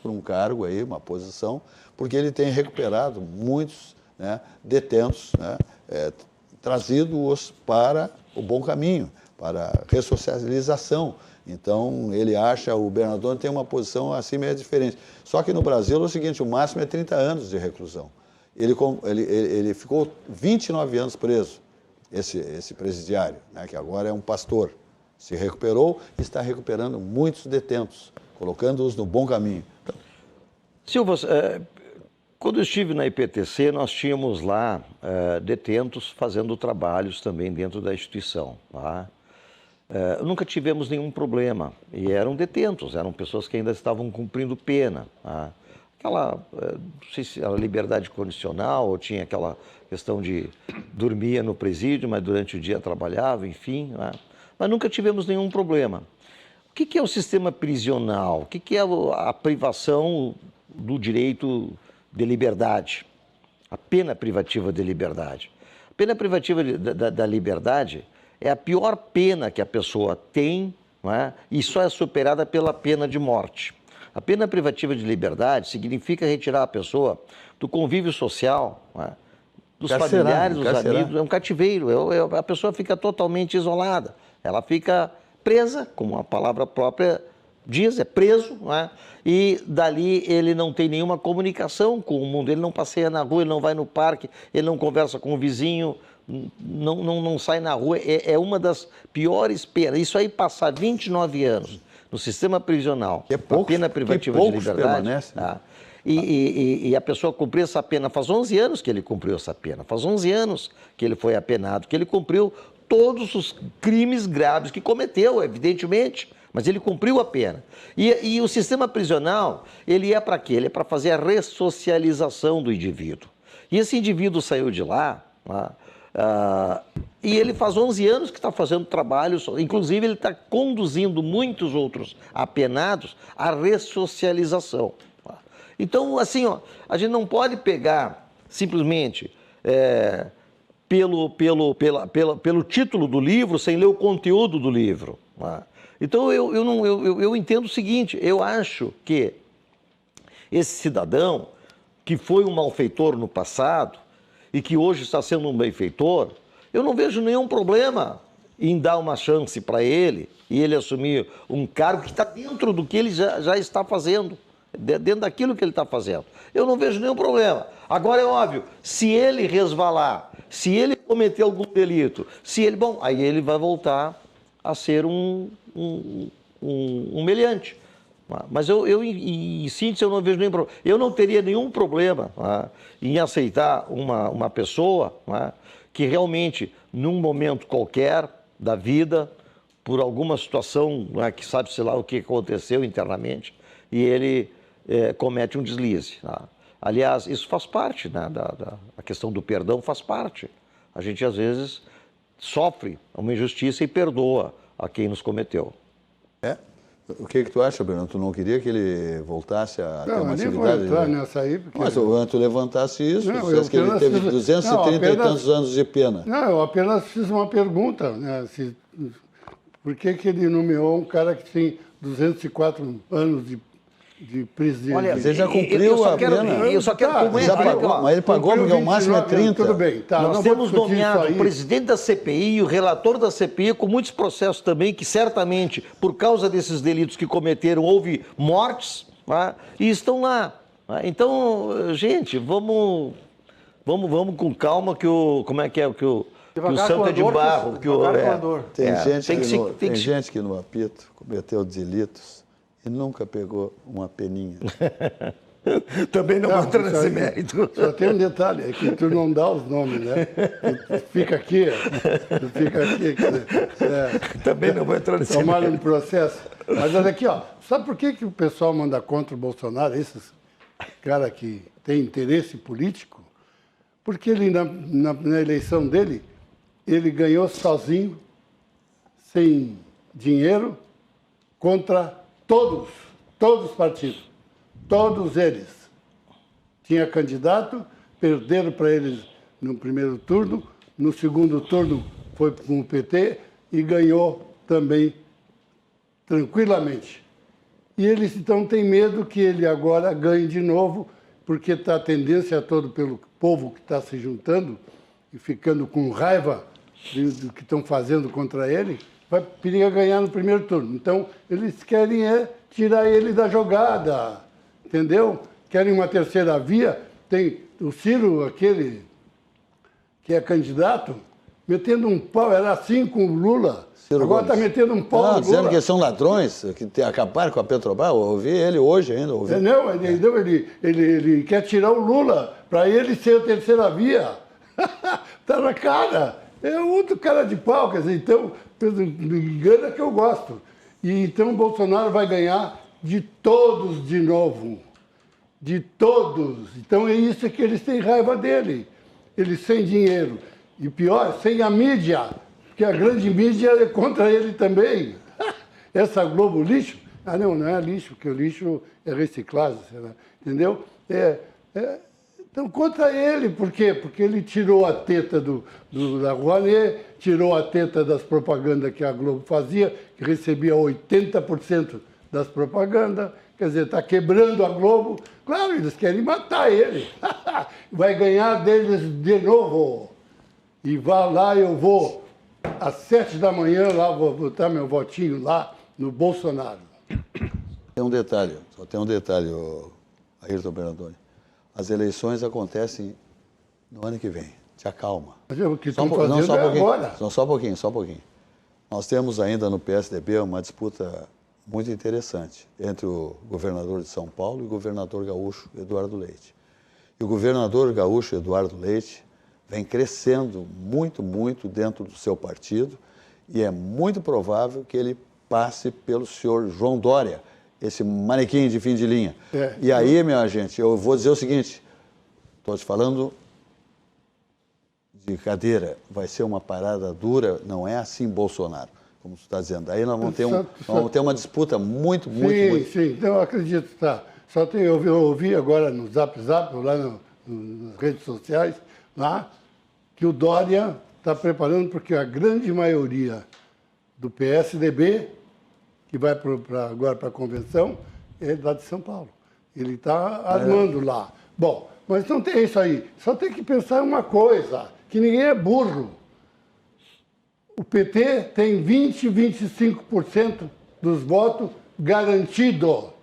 por um cargo aí, uma posição, porque ele tem recuperado muitos, né, detentos, né, trazido-os para o bom caminho, para a ressocialização. Então, ele acha, o Bernardoni tem uma posição assim meio diferente. Só que no Brasil é o seguinte, o máximo é 30 anos de reclusão. Ele ficou 29 anos preso, esse presidiário, né, que agora é um pastor. Se recuperou e está recuperando muitos detentos, colocando-os no bom caminho. Silva, quando eu estive na IPTC, nós tínhamos lá detentos fazendo trabalhos também dentro da instituição. Tá? Nunca tivemos nenhum problema. E eram detentos, eram pessoas que ainda estavam cumprindo pena. Tá? Não sei se era liberdade condicional ou tinha aquela questão de dormia no presídio, mas durante o dia trabalhava, enfim. Tá? Mas nunca tivemos nenhum problema. O que é o sistema prisional? O que é a privação do direito de liberdade? A pena privativa de liberdade. A pena privativa da liberdade é a pior pena que a pessoa tem, não é? E só é superada pela pena de morte. A pena privativa de liberdade significa retirar a pessoa do convívio social, não é? Dos familiares, dos amigos, é um cativeiro, a pessoa fica totalmente isolada, ela fica presa, como a palavra própria diz, é preso, não é? E dali ele não tem nenhuma comunicação com o mundo, ele não passeia na rua, ele não vai no parque, ele não conversa com o vizinho, não sai na rua, é uma das piores penas. Isso aí passar 29 anos no sistema prisional, a pena privativa de liberdade, tá? E a pessoa cumprir essa pena, faz 11 anos que ele cumpriu essa pena, faz 11 anos que ele foi apenado, que ele cumpriu todos os crimes graves que cometeu, evidentemente, mas ele cumpriu a pena. E o sistema prisional, ele é para quê? Ele é para fazer a ressocialização do indivíduo. E esse indivíduo saiu de lá, e ele faz 11 anos que está fazendo trabalho, inclusive ele está conduzindo muitos outros apenados à ressocialização. Então, assim, ó, a gente não pode pegar simplesmente pelo título do livro sem ler o conteúdo do livro. Então, eu entendo o seguinte, eu acho que esse cidadão que foi um malfeitor no passado e que hoje está sendo um benfeitor, eu não vejo nenhum problema em dar uma chance para ele e ele assumir um cargo que está dentro do que ele já está fazendo, dentro daquilo que ele está fazendo. Eu não vejo nenhum problema. Agora é óbvio, se ele resvalar, se ele cometer algum delito, aí ele vai voltar a ser um meliante. Mas em síntese, eu não vejo nenhum problema. Eu não teria nenhum problema em aceitar uma pessoa que realmente, num momento qualquer da vida, por alguma situação que sabe-se lá o que aconteceu internamente, e ele comete um deslize. Aliás, isso faz parte, a questão do perdão faz parte. A gente, às vezes, sofre uma injustiça e perdoa a quem nos cometeu. O que tu acha, Breno? Tu não queria que ele voltasse a ter uma atividade? Não, eu nem vou entrar nessa aí, porque... Mas antes tu levantasse isso, tu disseste que ele teve 230 e tantos anos de pena. Não, eu apenas fiz uma pergunta, né? Por que ele nomeou um cara que tem 204 anos de prisão? Olha, você já cumpriu a pena. Eu só quero comentar. Mas ele pagou porque o máximo é 30. Tudo bem. Tá, nós temos nomeado o presidente da CPI e o relator da CPI com muitos processos também, que certamente, por causa desses delitos que cometeram, houve mortes, e estão lá. Então, gente, vamos com calma que o... Como é que é? Que o santo é de barro. Tem gente que no apito cometeu delitos e nunca pegou uma peninha. Também não vou entrar nesse mérito. Só tem um detalhe, é que tu não dá os nomes, né? Tu fica aqui. Também não vou entrar nesse mérito. Tomaram um mérito. processo. Mas olha aqui, ó, sabe por que o pessoal manda contra o Bolsonaro, esses caras que têm interesse político? Porque ele, na eleição dele, ele ganhou sozinho, sem dinheiro, contra todos os partidos, todos eles. Tinha candidato, perderam para eles no primeiro turno, no segundo turno foi com o PT e ganhou também tranquilamente. E eles então têm medo que ele agora ganhe de novo, porque está a tendência toda pelo povo que está se juntando e ficando com raiva do que estão fazendo contra ele, vai perigar ganhar no primeiro turno. Então, eles querem tirar ele da jogada, entendeu? Querem uma terceira via. Tem o Ciro, aquele que é candidato, metendo um pau, era assim com o Lula. Ciro agora está metendo um pau no Lula. Dizendo que são ladrões, que acabaram com a Petrobras. Eu ouvi ele hoje ainda. Ele quer tirar o Lula para ele ser a terceira via. Está na cara. É outro cara de pau, quer dizer, então, me engana que eu gosto. E então o Bolsonaro vai ganhar de todos de novo. De todos. Então é isso que eles têm raiva dele. Eles sem dinheiro. E pior, sem a mídia. Porque a grande mídia é contra ele também. Essa Globo lixo? Não é lixo, porque o lixo é reciclagem, entendeu? Então, contra ele, por quê? Porque ele tirou a teta da Rouanet, tirou a teta das propagandas que a Globo fazia, que recebia 80% das propagandas, quer dizer, está quebrando a Globo. Claro, eles querem matar ele. Vai ganhar deles de novo. E vá lá, eu vou às 7 da manhã, lá vou botar meu votinho lá no Bolsonaro. Tem um detalhe, só tem um detalhe, Ayrton Bernardoni. As eleições acontecem no ano que vem. Te acalma. Mas o que Só um estão pouquinho, fazendo é agora. Só um pouquinho. Nós temos ainda no PSDB uma disputa muito interessante entre o governador de São Paulo e o governador gaúcho Eduardo Leite. E o governador gaúcho Eduardo Leite vem crescendo muito, muito dentro do seu partido e é muito provável que ele passe pelo senhor João Dória, esse manequim de fim de linha. E aí, minha gente, eu vou dizer o seguinte, estou te falando de cadeira, vai ser uma parada dura, não é assim Bolsonaro, como você está dizendo. Aí nós vamos ter uma disputa muito. Sim, então eu acredito, tá. Só tem, eu ouvi agora no Zap, lá nas redes sociais, lá, que o Dória está preparando, porque a grande maioria do PSDB, que vai agora para a convenção, é lá de São Paulo. Ele está armando lá. Bom, mas não tem isso aí. Só tem que pensar em uma coisa, que ninguém é burro. O PT tem 25% dos votos garantido.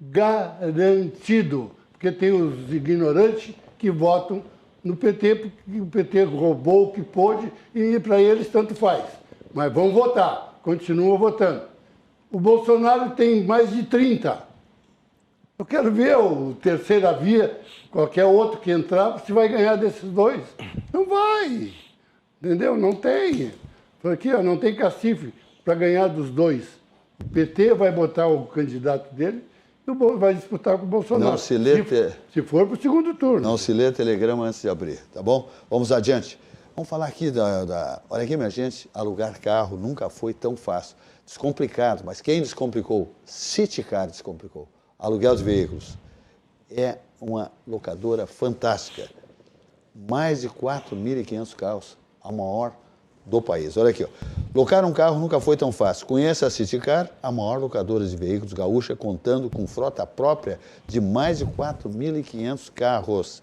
Garantido. Porque tem os ignorantes que votam no PT, porque o PT roubou o que pôde e para eles tanto faz. Mas vão votar, continuam votando. O Bolsonaro tem mais de 30. Eu quero ver o terceira via, qualquer outro que entrar, se vai ganhar desses dois. Não vai. Entendeu? Não tem. Aqui, ó, não tem cacife para ganhar dos dois. O PT vai botar o candidato dele e vai disputar com o Bolsonaro. Não se lê se for para o segundo turno. Não se lê telegrama antes de abrir, tá bom? Vamos adiante. Vamos falar aqui Olha aqui, minha gente, alugar carro nunca foi tão fácil. Descomplicado, mas quem descomplicou? Citicar descomplicou. Aluguel de veículos. É uma locadora fantástica. Mais de 4.500 carros, a maior do país. Olha aqui, ó. Locar um carro nunca foi tão fácil. Conheça a Citicar, a maior locadora de veículos gaúcha, contando com frota própria de mais de 4.500 carros.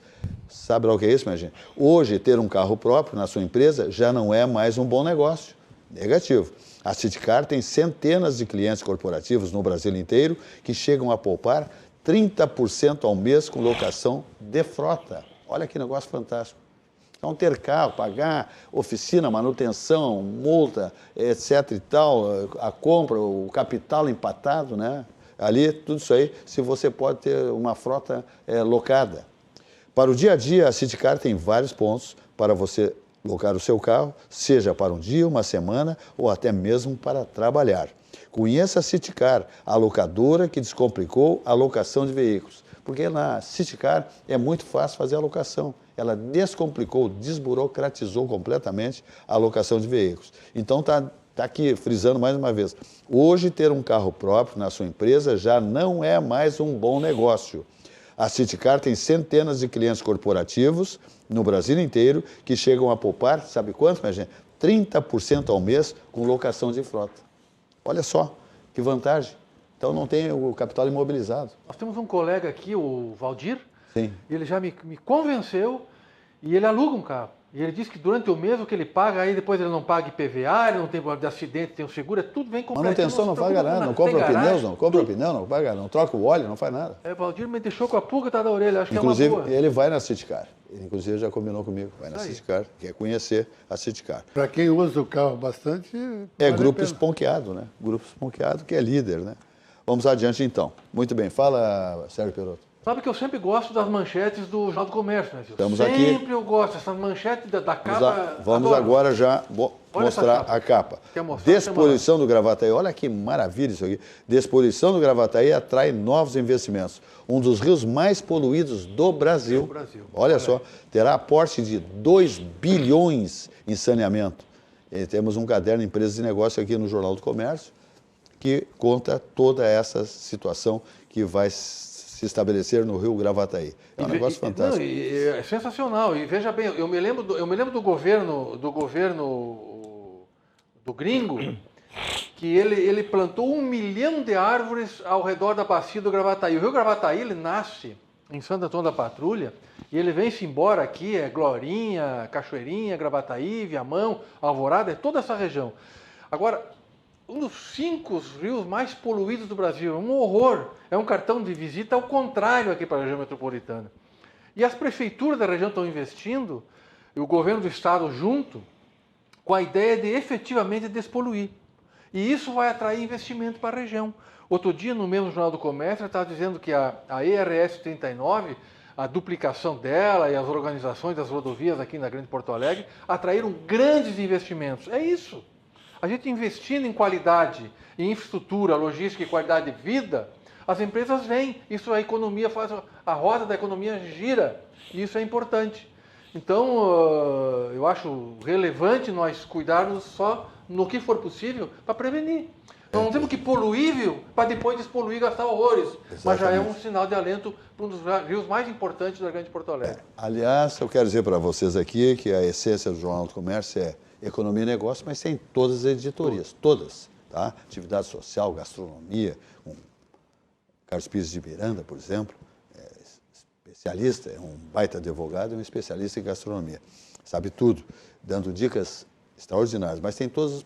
Sabe lá o que é isso, minha gente? Hoje, ter um carro próprio na sua empresa já não é mais um bom negócio. Negativo. A Citicar tem centenas de clientes corporativos no Brasil inteiro que chegam a poupar 30% ao mês com locação de frota. Olha que negócio fantástico. Então, ter carro, pagar oficina, manutenção, multa, etc. e tal, a compra, o capital empatado, né? Ali, tudo isso aí, se você pode ter uma frota locada. Para o dia a dia, a Citicar tem vários pontos para você locar o seu carro, seja para um dia, uma semana ou até mesmo para trabalhar. Conheça a Citicar, a locadora que descomplicou a locação de veículos. Porque na Citicar é muito fácil fazer a locação. Ela descomplicou, desburocratizou completamente a locação de veículos. Então, está aqui frisando mais uma vez. Hoje, ter um carro próprio na sua empresa já não é mais um bom negócio. A Citicar tem centenas de clientes corporativos no Brasil inteiro que chegam a poupar, sabe quanto, minha gente? 30% ao mês com locação de frota. Olha só, que vantagem. Então não tem o capital imobilizado. Nós temos um colega aqui, o Valdir, Sim. e ele já me convenceu e ele aluga um carro. E ele diz que durante o mês o que ele paga, aí depois ele não paga IPVA, ele não tem problema de acidente, tem o seguro, tudo vem completo. Manutenção não paga nada, não compra pneus, não compra pneu, não paga, não troca o óleo, não faz nada. O Valdir me deixou com a pulga atrás da orelha, acho Inclusive, que é uma boa. ele vai na Citicar. Ele, inclusive, já combinou comigo. Vai na Citicar, quer conhecer a Citicar. Para quem usa o carro bastante... É Grupo Esponqueado, né? Grupo Esponqueado, que é líder, né? Vamos adiante, então. Muito bem. Fala, Sérgio Perotto. Sabe que eu sempre gosto das manchetes do Jornal do Comércio, né, Silvio? Estamos aqui. Sempre eu gosto dessas manchetes da capa. Vamos adoro. agora já mostrar a capa. Quer mostrar? Despolição do Gravataí. Olha que maravilha isso aqui. Despolição do Gravataí atrai novos investimentos. Um dos rios mais poluídos do Brasil. Olha só, terá aporte de 2 bilhões em saneamento. E temos um caderno Empresas e Negócios aqui no Jornal do Comércio que conta toda essa situação que vai se estabelecer no Rio Gravataí. É um negócio fantástico. É sensacional. E veja bem, eu me lembro do governo do gringo, que ele plantou 1 milhão de árvores ao redor da bacia do Gravataí. O Rio Gravataí, ele nasce em Santo Antônio da Patrulha, e ele vem-se embora aqui, é Glorinha, Cachoeirinha, Gravataí, Viamão, Alvorada, é toda essa região. Agora, um dos 5 rios mais poluídos do Brasil, é um horror, é um cartão de visita ao contrário aqui para a região metropolitana. E as prefeituras da região estão investindo, e o governo do estado junto, com a ideia de efetivamente despoluir. E isso vai atrair investimento para a região. Outro dia, no mesmo Jornal do Comércio, estava dizendo que a ERS 39, a duplicação dela e as organizações das rodovias aqui na Grande Porto Alegre atraíram grandes investimentos. É isso. A gente investindo em qualidade, em infraestrutura, logística e qualidade de vida, as empresas vêm. Isso a economia faz, a roda da economia gira. E isso é importante. Então, eu acho relevante nós cuidarmos só no que for possível para prevenir. Nós não temos que poluir para depois despoluir e gastar horrores. Exatamente. Mas já é um sinal de alento para um dos rios mais importantes da Grande Porto Alegre. Aliás, eu quero dizer para vocês aqui que a essência do Jornal do Comércio é economia e negócio, mas tem todas as editorias, todas. Tá? Atividade social, gastronomia, Carlos Pires de Miranda, por exemplo, é especialista, é um baita advogado, é um especialista em gastronomia. Sabe tudo, dando dicas extraordinárias, mas tem todas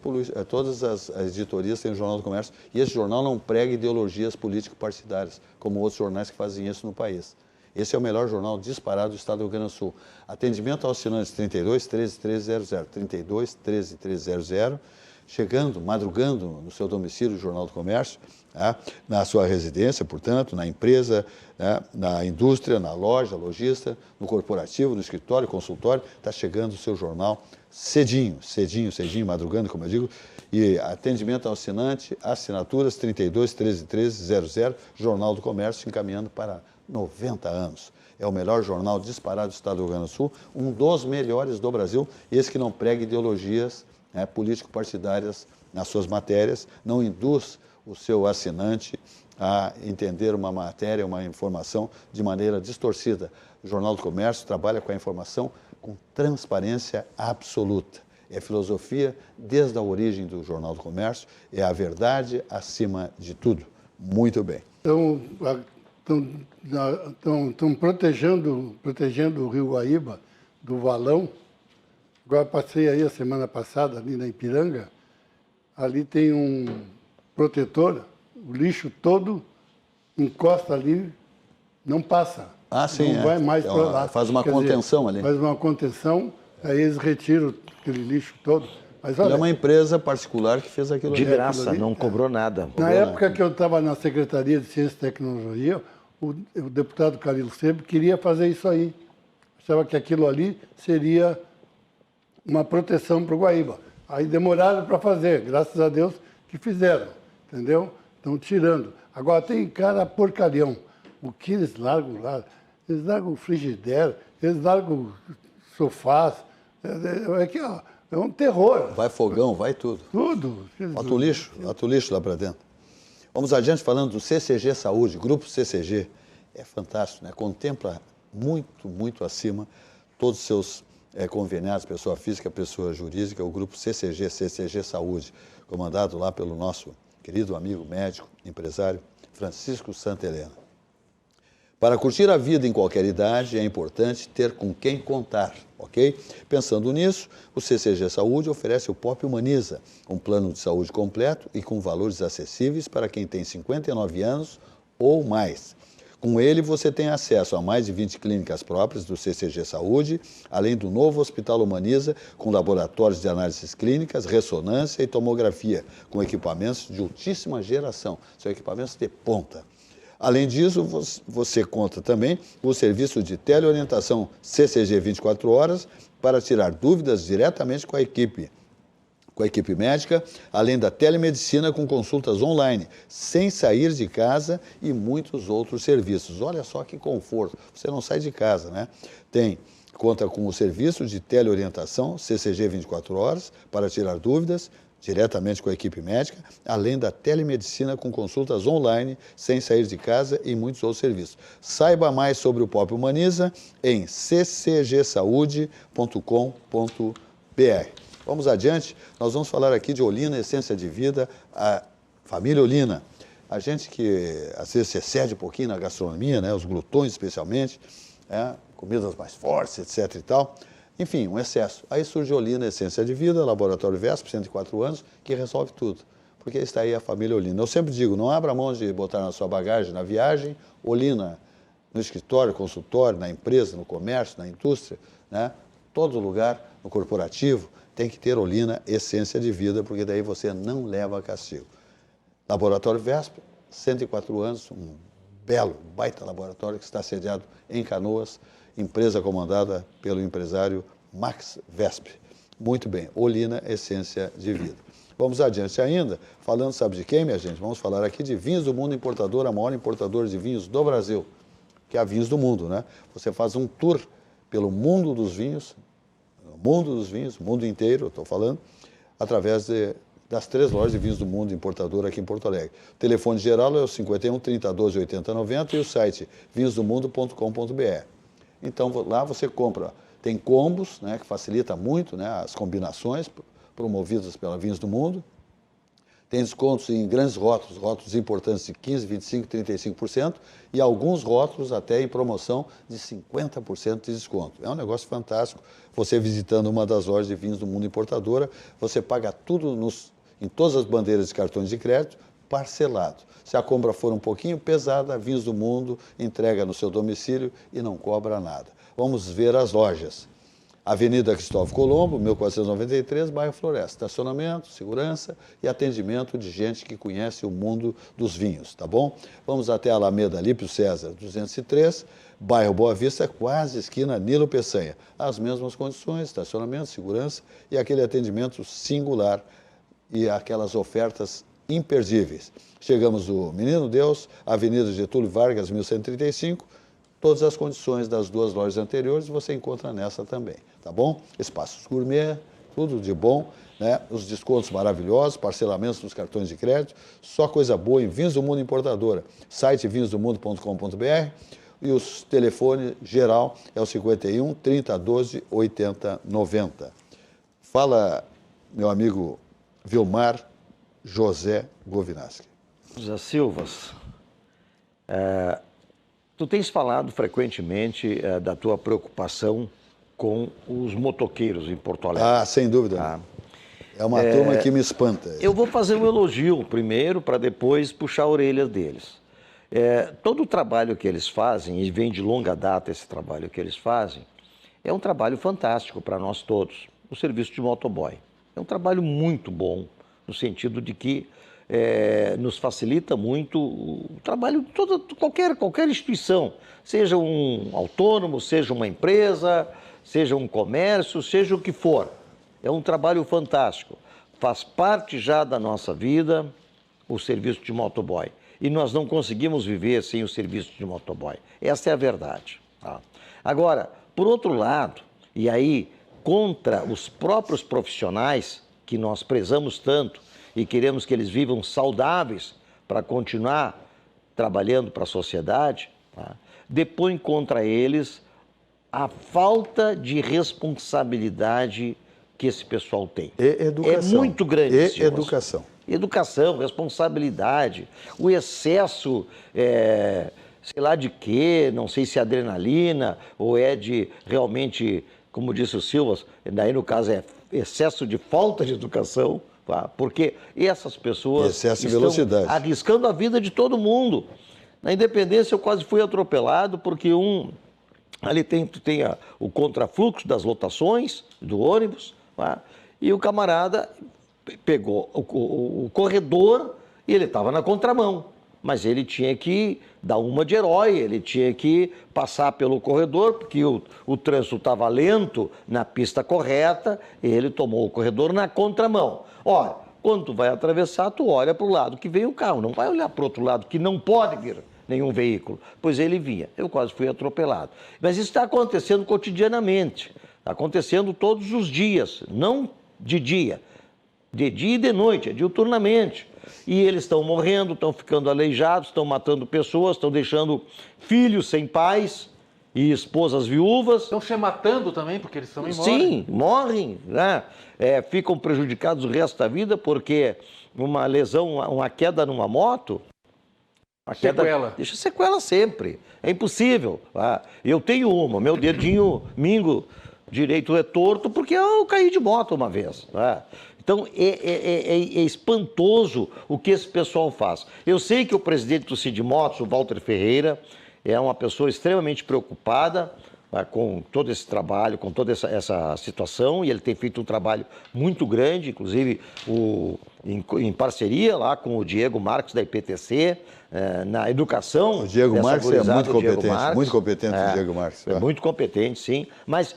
as editorias, tem o Jornal do Comércio, e esse jornal não prega ideologias político-partidárias, como outros jornais que fazem isso no país. Esse é o melhor jornal disparado do estado do Rio Grande do Sul. Atendimento aos assinantes 32 13 1300, 32 13 1300, chegando, madrugando no seu domicílio, o Jornal do Comércio, na sua residência, portanto, na empresa, na indústria, na loja, lojista, no corporativo, no escritório, consultório, está chegando o seu jornal cedinho, madrugando, como eu digo, e atendimento ao assinante, assinaturas 32 13 1300, Jornal do Comércio, encaminhando para 90 anos. É o melhor jornal disparado do estado do Rio Grande do Sul, um dos melhores do Brasil, esse que não prega ideologias político-partidárias nas suas matérias, não induz o seu assinante a entender uma matéria, uma informação de maneira distorcida. O Jornal do Comércio trabalha com a informação com transparência absoluta. É filosofia desde a origem do Jornal do Comércio, é a verdade acima de tudo. Muito bem. Estão protegendo o Rio Guaíba do valão. Agora passei aí a semana passada, ali na Ipiranga, ali tem um protetor, o lixo todo encosta ali, não passa. Sim, não vai mais para lá. Faz uma contenção ali. Faz uma contenção, aí eles retiram aquele lixo todo. Mas olha, é uma empresa particular que fez aquilo de ali. graça, não cobrou nada. Na época que eu estava na Secretaria de Ciência e Tecnologia, o deputado Carilo Sebre queria fazer isso aí. Achava que aquilo ali seria uma proteção para o Guaíba. Aí demoraram para fazer, graças a Deus que fizeram, entendeu? Estão tirando. Agora tem cara porcalhão. O que eles largam lá? Eles largam frigideira, eles largam sofás. É um terror. Vai fogão, vai tudo. Tudo. Bota o lixo lá para dentro. Vamos adiante falando do CCG Saúde, Grupo CCG. É fantástico, né? Contempla muito, muito acima todos os seus conveniados, pessoa física, pessoa jurídica, o Grupo CCG Saúde, comandado lá pelo nosso querido amigo médico, empresário, Francisco Santa Helena. Para curtir a vida em qualquer idade, é importante ter com quem contar, ok? Pensando nisso, o CCG Saúde oferece o POP Humaniza, um plano de saúde completo e com valores acessíveis para quem tem 59 anos ou mais. Com ele, você tem acesso a mais de 20 clínicas próprias do CCG Saúde, além do novo Hospital Humaniza, com laboratórios de análises clínicas, ressonância e tomografia, com equipamentos de altíssima geração, são equipamentos de ponta. Além disso, você conta também com o serviço de teleorientação CCG 24 horas para tirar dúvidas diretamente com a equipe médica, além da telemedicina com consultas online, sem sair de casa e muitos outros serviços. Olha só que conforto, você não sai de casa, né? Conta com o serviço de teleorientação CCG 24 horas para tirar dúvidas diretamente com a equipe médica, além da telemedicina com consultas online, sem sair de casa e muitos outros serviços. Saiba mais sobre o POP Humaniza em ccgsaude.com.br. Vamos adiante, nós vamos falar aqui de Olina, Essência de Vida, a família Olina. A gente que às vezes se excede um pouquinho na gastronomia, né? Os glutões especialmente, comidas mais fortes, etc. e tal. Enfim, um excesso. Aí surge Olina Essência de Vida, Laboratório Vesp, 104 anos, que resolve tudo. Porque está aí a família Olina. Eu sempre digo, não abra mão de botar na sua bagagem, na viagem, Olina no escritório, consultório, na empresa, no comércio, na indústria, né? Todo lugar, no corporativo, tem que ter Olina Essência de Vida, porque daí você não leva castigo. Laboratório Vesp, 104 anos, um belo, baita laboratório que está sediado em Canoas, empresa comandada pelo empresário Max Vesp. Muito bem, Olina Essência de Vida. Vamos adiante ainda, falando, sabe de quem, minha gente? Vamos falar aqui de Vinhos do Mundo Importadora, a maior importadora de vinhos do Brasil, que é a Vinhos do Mundo, né? Você faz um tour pelo mundo dos vinhos, mundo inteiro, eu estou falando, através das 3 lojas de vinhos do mundo importadora aqui em Porto Alegre. O telefone geral é o 51 30 12 80 90 e o site vinhosdomundo.com.br. Então lá você compra, tem combos, né, que facilita muito, né, as combinações promovidas pela Vinhos do Mundo. Tem descontos em grandes rótulos importantes de 15%, 25%, 35% e alguns rótulos até em promoção de 50% de desconto. É um negócio fantástico. Você visitando uma das lojas de vinhos do mundo importadora, você paga tudo em todas as bandeiras de cartões de crédito, parcelado. Se a compra for um pouquinho pesada, Vinhos do Mundo entrega no seu domicílio e não cobra nada. Vamos ver as lojas. Avenida Cristóvão Colombo, 1493, bairro Floresta. Estacionamento, segurança e atendimento de gente que conhece o mundo dos vinhos, tá bom? Vamos até a Alameda Lípio César, 203, bairro Boa Vista, quase esquina Nilo Peçanha. As mesmas condições, estacionamento, segurança e aquele atendimento singular e aquelas ofertas imperdíveis. Chegamos do Menino Deus, Avenida Getúlio Vargas, 1135, todas as condições das 2 lojas anteriores você encontra nessa também, tá bom? Espaços gourmet, tudo de bom, né? Os descontos maravilhosos, parcelamentos nos cartões de crédito, só coisa boa em Vinhos do Mundo Importadora, site vinhosdomundo.com.br e o telefone geral é o 51 30 12 80 90. Fala, meu amigo Vilmar José Govinaski. José Silvas, tu tens falado frequentemente da tua preocupação com os motoqueiros em Porto Alegre. Ah, sem dúvida. É uma turma que me espanta. Eu vou fazer um elogio primeiro para depois puxar a orelha deles. Todo o trabalho que eles fazem, e vem de longa data esse trabalho que eles fazem, é um trabalho fantástico para nós todos, o serviço de motoboy. É um trabalho muito bom, no sentido de que nos facilita muito o trabalho de qualquer instituição, seja um autônomo, seja uma empresa, seja um comércio, seja o que for. É um trabalho fantástico. Faz parte já da nossa vida o serviço de motoboy. E nós não conseguimos viver sem o serviço de motoboy. Essa é a verdade. Tá? Agora, por outro lado, e aí contra os próprios profissionais que nós prezamos tanto e queremos que eles vivam saudáveis para continuar trabalhando para a sociedade, tá? Depõe contra eles a falta de responsabilidade que esse pessoal tem. E educação. É muito grande. E educação. Educação, responsabilidade, o excesso, sei lá de quê, não sei se é adrenalina ou é de realmente, como disse o Silvas, daí no caso é excesso de falta de educação, tá? Porque essas pessoas excesso de estão velocidade, arriscando a vida de todo mundo. Na Independência eu quase fui atropelado porque ali tem o contrafluxo das lotações do ônibus, tá? E o camarada pegou o corredor e ele estava na contramão, mas ele tinha que dar uma de herói, ele tinha que passar pelo corredor, porque o trânsito estava lento na pista correta, e ele tomou o corredor na contramão. Ora, quando tu vai atravessar, tu olha para o lado que vem o carro, não vai olhar para o outro lado, que não pode vir nenhum veículo. Pois ele vinha, eu quase fui atropelado. Mas isso está acontecendo cotidianamente, está acontecendo todos os dias, não de dia e de noite, diuturnamente. E eles estão morrendo, estão ficando aleijados, estão matando pessoas, estão deixando filhos sem pais e esposas viúvas. Estão se matando também, porque eles também morrem. Sim, morrem, né? Ficam prejudicados o resto da vida porque uma lesão, uma queda numa moto, A queda Sequela. deixa sequela sempre. É impossível. Tá? Eu tenho uma, meu dedinho mingo direito é torto porque eu caí de moto uma vez. Tá? Então, é espantoso o que esse pessoal faz. Eu sei que o presidente do Sindimotos, o Walter Ferreira, é uma pessoa extremamente preocupada com todo esse trabalho, com toda essa situação, e ele tem feito um trabalho muito grande, inclusive em parceria lá com o Diego Marques da IPTC, na educação. O Diego Marques é muito competente, muito competente o Diego Marques. É muito competente, sim, mas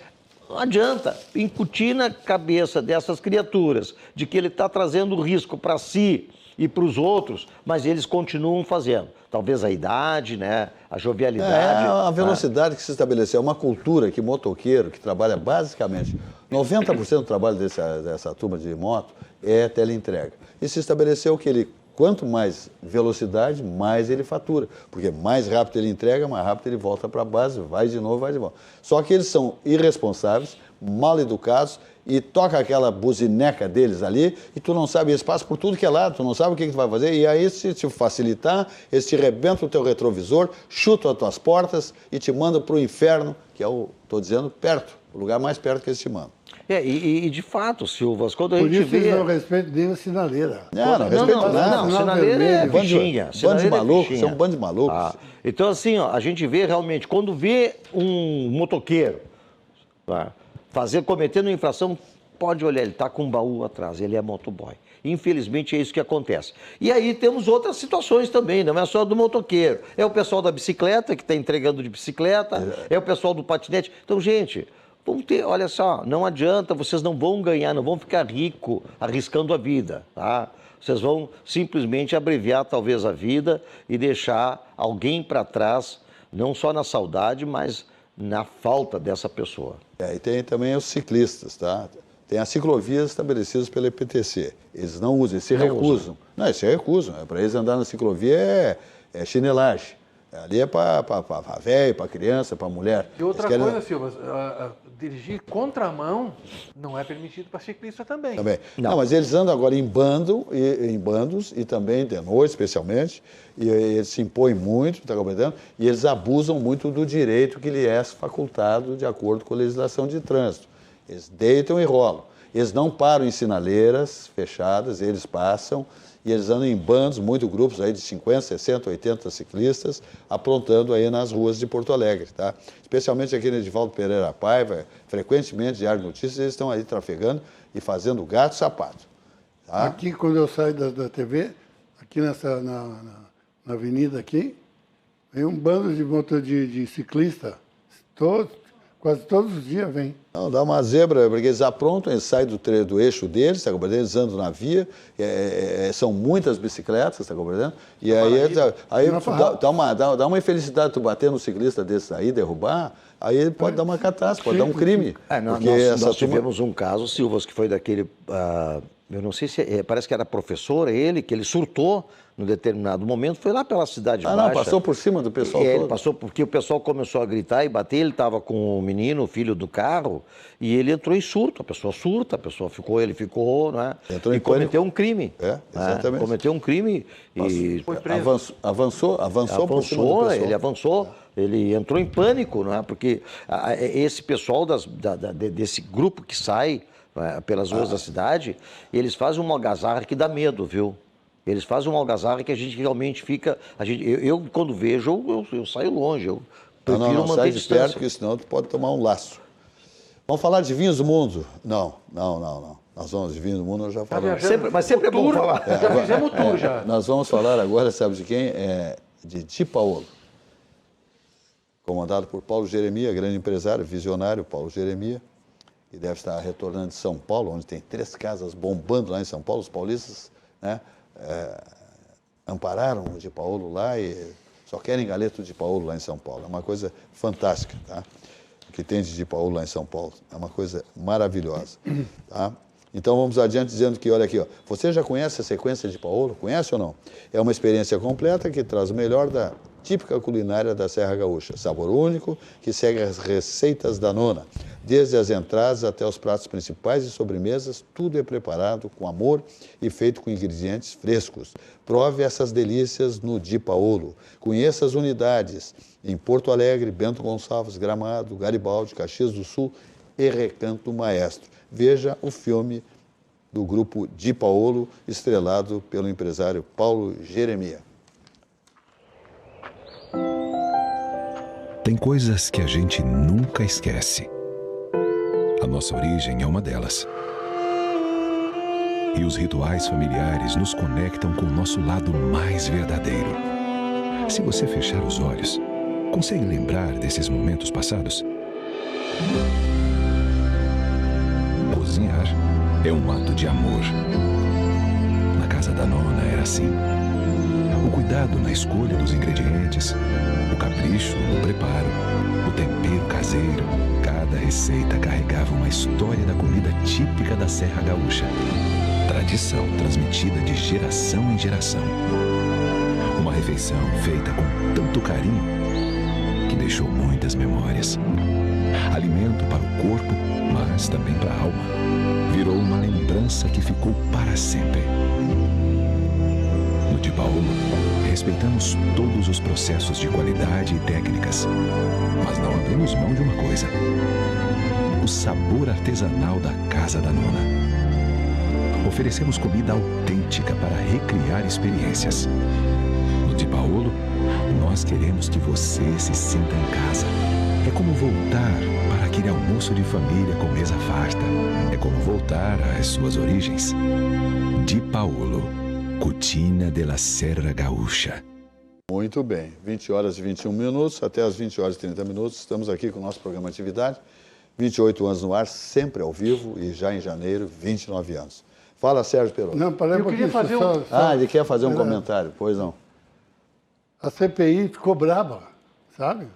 não adianta incutir na cabeça dessas criaturas de que ele está trazendo risco para si e para os outros, mas eles continuam fazendo. Talvez a idade, né? A jovialidade. A velocidade que se estabeleceu. É uma cultura que motoqueiro, que trabalha basicamente, 90% do trabalho dessa turma de moto é teleentrega. E se estabeleceu que ele, quanto mais velocidade, mais ele fatura. Porque mais rápido ele entrega, mais rápido ele volta para a base, vai de novo, vai de volta. Só que eles são irresponsáveis, mal educados, e toca aquela buzineca deles ali, e tu não sabe, eles passam por tudo que é lado, tu não sabe o que tu vai fazer, e aí, se te facilitar, eles te rebentam o teu retrovisor, chutam as tuas portas e te mandam para o inferno, que é estou dizendo, perto, o lugar mais perto que eles te mandam. E de fato, Silvas, quando a Por gente isso vê... eles não respeitam nem a sinaleira. Não respeito nada. Não, sinaleira é fichinha. Bando de malucos, são um bando de malucos. Então, assim, ó, a gente vê realmente, quando vê um motoqueiro cometendo uma infração, pode olhar, ele está com um baú atrás, ele é motoboy. Infelizmente é isso que acontece. E aí temos outras situações também, não é só do motoqueiro. É o pessoal da bicicleta que está entregando de bicicleta, é o pessoal do patinete. Então, gente, vamos ter, olha só, não adianta, vocês não vão ganhar, não vão ficar ricos arriscando a vida, tá? Vocês vão simplesmente abreviar talvez a vida e deixar alguém para trás, não só na saudade, mas na falta dessa pessoa. E tem também os ciclistas, tá? Tem as ciclovias estabelecidas pela IPTC. Eles não usam, eles se recusam. Não, eles se recusam. Para eles andar na ciclovia é chinelagem. Ali é para velho, para criança, para mulher. E outra coisa, Silva, dirigir contramão não é permitido para ciclista também. Não, mas eles andam agora em bandos e também de noite, especialmente, e eles se impõem muito, está compreendendo? E eles abusam muito do direito que lhe é facultado de acordo com a legislação de trânsito. Eles deitam e rolam. Eles não param em sinaleiras fechadas, eles passam e eles andam em bandos, muitos grupos aí de 50, 60, 80 ciclistas, aprontando aí nas ruas de Porto Alegre, tá? Especialmente aqui no Edivaldo Pereira Paiva, frequentemente, Diário de Notícias, eles estão aí trafegando e fazendo gato e sapato. Tá? Aqui, quando eu saio da TV, aqui na avenida aqui, vem um bando de ciclista, quase todos os dias vem. Não, dá uma zebra, porque eles aprontam, eles saem do eixo deles, tá compreendendo? Eles andam na via, são muitas bicicletas, tá compreendendo? E aí dá uma infelicidade tu bater no ciclista desses aí, derrubar, aí ele pode dar uma catástrofe, pode dar um crime. Nós tivemos um caso, Silvas, que foi daquele, eu não sei se, parece que era professor, que ele surtou num determinado momento, foi lá pela Cidade Baixa. Não, passou por cima do pessoal todo. Ele passou porque o pessoal começou a gritar e bater, ele estava com o menino, o filho do carro, e ele entrou em surto, a pessoa surta, ele ficou, não é? Entrou em cometeu um crime. Exatamente. Cometeu um crime e... Foi preso. Avançou por cima do pessoal. Ele avançou, ele entrou em pânico, não é? Porque esse pessoal desse grupo que sai pelas ruas da cidade, eles fazem uma algazarra que dá medo, viu? Eles fazem uma algazarra que a gente realmente fica... Eu quando vejo, eu saio longe. Eu prefiro manter sai de distância. perto, porque senão tu pode tomar um laço. Vamos falar de vinhos do mundo? Não. Nós vamos de vinhos do mundo, eu já falei. Mas sempre é bom falar. Já fizemos o tour, já. Nós vamos falar agora, sabe de quem? De Di Paolo. Comandado por Paulo Jeremia, grande empresário, visionário, Paulo Jeremia, que deve estar retornando de São Paulo, onde tem 3 casas bombando lá em São Paulo. Os paulistas, né? Ampararam o Di Paolo lá e só querem galeto de Paolo lá em São Paulo. É uma coisa fantástica, tá? O que tem de Di Paolo lá em São Paulo. É uma coisa maravilhosa, tá? Então vamos adiante dizendo que, olha aqui, ó, você já conhece a sequência de Paolo? Conhece ou não? É uma experiência completa que traz o melhor da típica culinária da Serra Gaúcha. Sabor único, que segue as receitas da nona. Desde as entradas até os pratos principais e sobremesas, tudo é preparado com amor e feito com ingredientes frescos. Prove essas delícias no Di Paolo. Conheça as unidades em Porto Alegre, Bento Gonçalves, Gramado, Garibaldi, Caxias do Sul e Recanto Maestro. Veja o filme do grupo Di Paolo, estrelado pelo empresário Paulo Jeremia. Tem coisas que a gente nunca esquece. A nossa origem é uma delas. E os rituais familiares nos conectam com o nosso lado mais verdadeiro. Se você fechar os olhos, consegue lembrar desses momentos passados? Cozinhar é um ato de amor. Na casa da nona era assim. O cuidado na escolha dos ingredientes, o capricho no preparo, o tempero caseiro. Cada receita carregava uma história da comida típica da Serra Gaúcha. Tradição transmitida de geração em geração. Uma refeição feita com tanto carinho que deixou muitas memórias. Alimento para o corpo, mas também para a alma. Virou uma lembrança que ficou para sempre. No Di Paolo, respeitamos todos os processos de qualidade e técnicas, mas não abrimos mão de uma coisa: o sabor artesanal da Casa da Nona. Oferecemos comida autêntica para recriar experiências. No Di Paolo, nós queremos que você se sinta em casa. É como voltar para aquele almoço de família com mesa farta. É como voltar às suas origens. Di Paolo, Cucina de la Serra Gaúcha. Muito bem, 20 horas e 21 minutos, até as 20 horas e 30 minutos, estamos aqui com o nosso programa Atividade. 28 anos no ar, sempre ao vivo, e já em janeiro, 29 anos. Fala, Sérgio Perotto. Não, parei Eu queria fazer um... Ele quer fazer um comentário, pois não. A CPI ficou brava, sabe?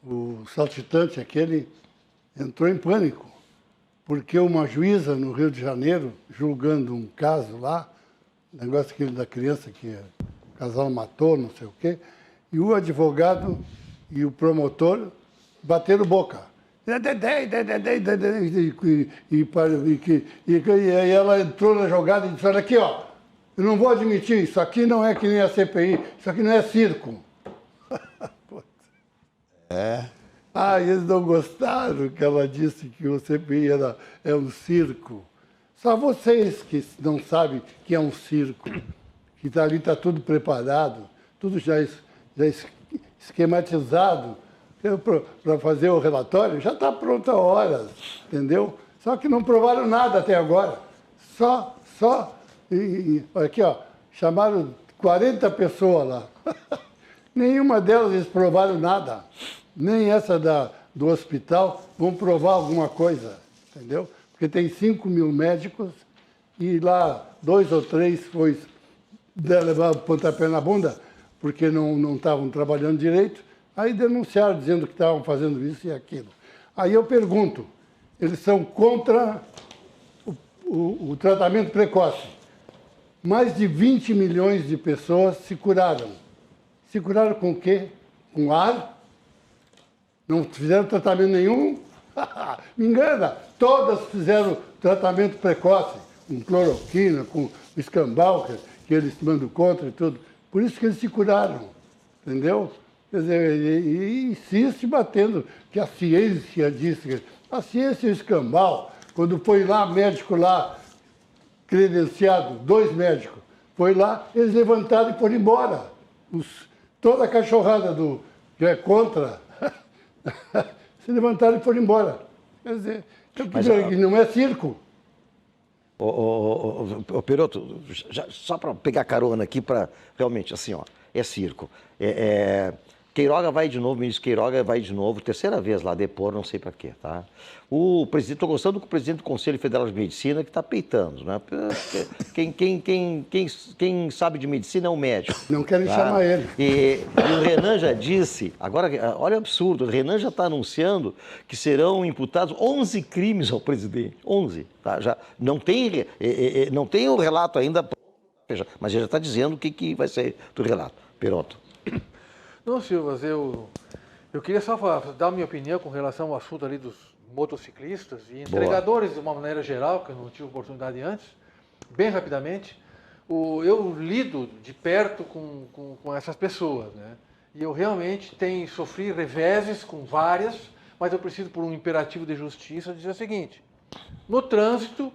O saltitante aquele entrou em pânico, porque uma juíza no Rio de Janeiro, julgando um caso lá, negócio aquele da criança que o casal matou, não sei o quê, e o advogado e o promotor bateram boca. E aí ela entrou na jogada e disse: olha aqui, ó, eu não vou admitir, isso aqui não é que nem a CPI, isso aqui não é circo. Eles não gostaram que ela disse que o CPI é um circo. Só vocês que não sabem que é um circo, que ali está tudo preparado, tudo já esquematizado para fazer o relatório, já está pronto há horas, entendeu? Só que não provaram nada até agora. Aqui, ó, chamaram 40 pessoas lá. Nenhuma delas eles provaram nada. Nem essa do hospital vão provar alguma coisa, entendeu? Porque tem 5 mil médicos e lá 2 ou 3 foi levar o pontapé na bunda porque não estavam trabalhando direito. Aí denunciaram dizendo que estavam fazendo isso e aquilo. Aí eu pergunto, eles são contra o tratamento precoce. Mais de 20 milhões de pessoas se curaram. Se curaram com o quê? Com ar? Não fizeram tratamento nenhum? Me engana, todas fizeram tratamento precoce, com cloroquina, com escambau, que eles mandam contra e tudo. Por isso que eles se curaram, entendeu? Quer dizer, e insiste batendo que a ciência disse. A ciência é o escambau. Quando foi lá, médico lá, credenciado, 2 médicos, foi lá, eles levantaram e foram embora. Toda a cachorrada que é contra, se levantaram e foram embora. Quer dizer, não é circo. Perotto, só para pegar carona aqui, para realmente, assim, ó, é circo. Queiroga vai de novo, o ministro Queiroga vai de novo, terceira vez lá, depor, não sei para quê, tá? O presidente, estou gostando do presidente do Conselho Federal de Medicina, que está peitando, né? Quem sabe de medicina é um médico. Não querem tá? chamar ele. E o Renan já disse, agora, olha o absurdo, o Renan já está anunciando que serão imputados 11 crimes ao presidente, 11, tá? Já não tem o relato ainda, mas ele já está dizendo o que vai ser do relato. Perotto. Não, Silvas, eu queria só dar a minha opinião com relação ao assunto ali dos motociclistas e entregadores de uma maneira geral, que eu não tive oportunidade antes, bem rapidamente. Eu lido de perto com essas pessoas, né? E eu realmente sofri reveses com várias, mas eu preciso, por um imperativo de justiça, dizer o seguinte: no trânsito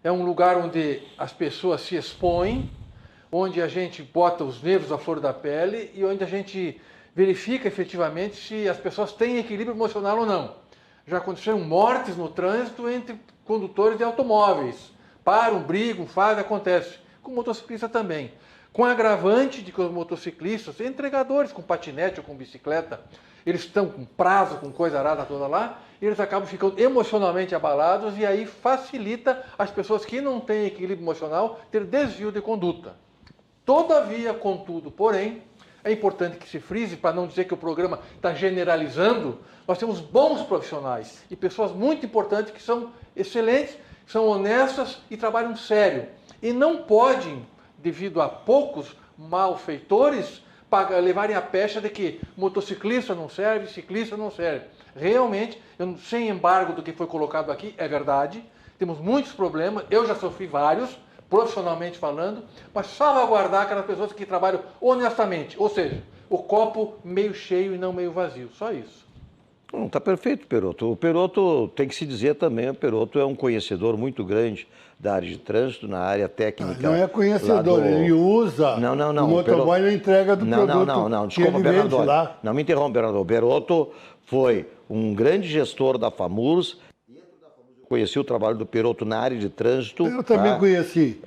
é um lugar onde as pessoas se expõem, onde a gente bota os nervos à flor da pele e onde a gente verifica efetivamente se as pessoas têm equilíbrio emocional ou não. Já aconteceram mortes no trânsito entre condutores de automóveis. Param, brigam, fazem, acontece. Com motociclista também. Com a agravante de que os motociclistas, entregadores com patinete ou com bicicleta, eles estão com prazo, com coisa arada toda lá, e eles acabam ficando emocionalmente abalados e aí facilita as pessoas que não têm equilíbrio emocional ter desvio de conduta. Todavia, contudo, porém, é importante que se frise, para não dizer que o programa está generalizando, nós temos bons profissionais e pessoas muito importantes que são excelentes, são honestas e trabalham sério. E não podem, devido a poucos malfeitores, levarem a pecha de que motociclista não serve, ciclista não serve. Realmente, sem embargo do que foi colocado aqui, é verdade, temos muitos problemas, eu já sofri vários, profissionalmente falando, mas salvaguardar aquelas pessoas que trabalham honestamente, ou seja, o copo meio cheio e não meio vazio, só isso. Não, tá perfeito, Perotto. O Perotto, tem que se dizer também, o Perotto é um conhecedor muito grande da área de trânsito, na área técnica. Não é conhecedor, ele usa o motoboy na entrega do produto. Não, desculpa, Bernardo. Não me interrompa, Bernardo. O Perotto foi um grande gestor da FAMURS. Conheci o trabalho do Perotto na área de trânsito. Eu também conheci.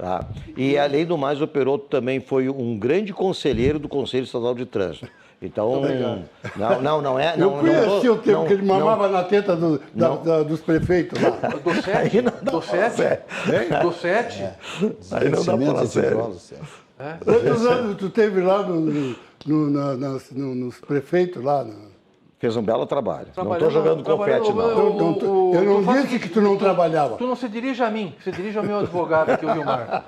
E, além do mais, o Perotto também foi um grande conselheiro do Conselho Estadual de Trânsito. Então, não é... Eu conheci o tempo que ele mamava na teta dos prefeitos lá. Do 7? Aí não dá pra falar sério. Quantos anos tu teve lá nos prefeitos lá? Fez um belo trabalho. Não estou jogando confete, não. Eu não disse que tu não trabalhava. Tu não se dirige a mim, se dirige ao meu advogado aqui, o Vilmar.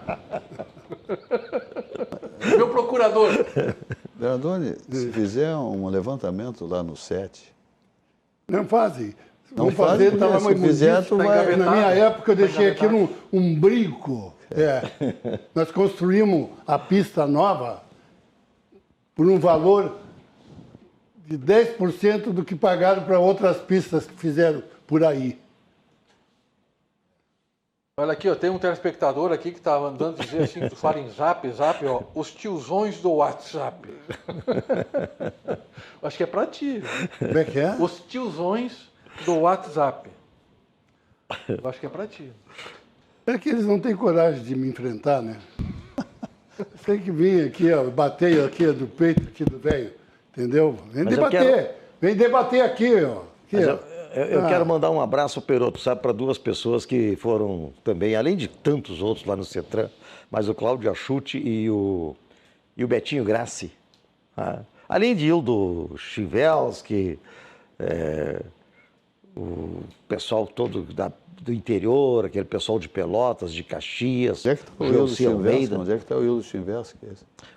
Meu procurador. Bernardoni, se fizer um levantamento lá no 7... Não fazem. Não fazem, porque se fizer, tu vai... Na minha época eu deixei aqui um brinco. Nós construímos a pista nova por um valor de 10% do que pagaram para outras pistas que fizeram por aí. Olha aqui, ó, tem um telespectador aqui que está andando dizer assim, tu fala em zap, ó, os tiozões do WhatsApp. Acho que é para ti. Como é que é? Os tiozões do WhatsApp. Eu acho que é para ti. É que eles não têm coragem de me enfrentar, né? Tem que vir aqui, ó, bater aqui do peito aqui do velho, entendeu? Vem debater aqui, ó. Aqui, eu quero mandar um abraço, Perotto, sabe, para duas pessoas que foram também, além de tantos outros lá no CETRAN, mas o Cláudio Achuti e o Betinho Grassi. Além de Hildo Chivelski, o pessoal todo do interior, aquele pessoal de Pelotas, de Caxias, Onde é que está o Hildo Chivelski? Onde é que está o Hildo Chivelski?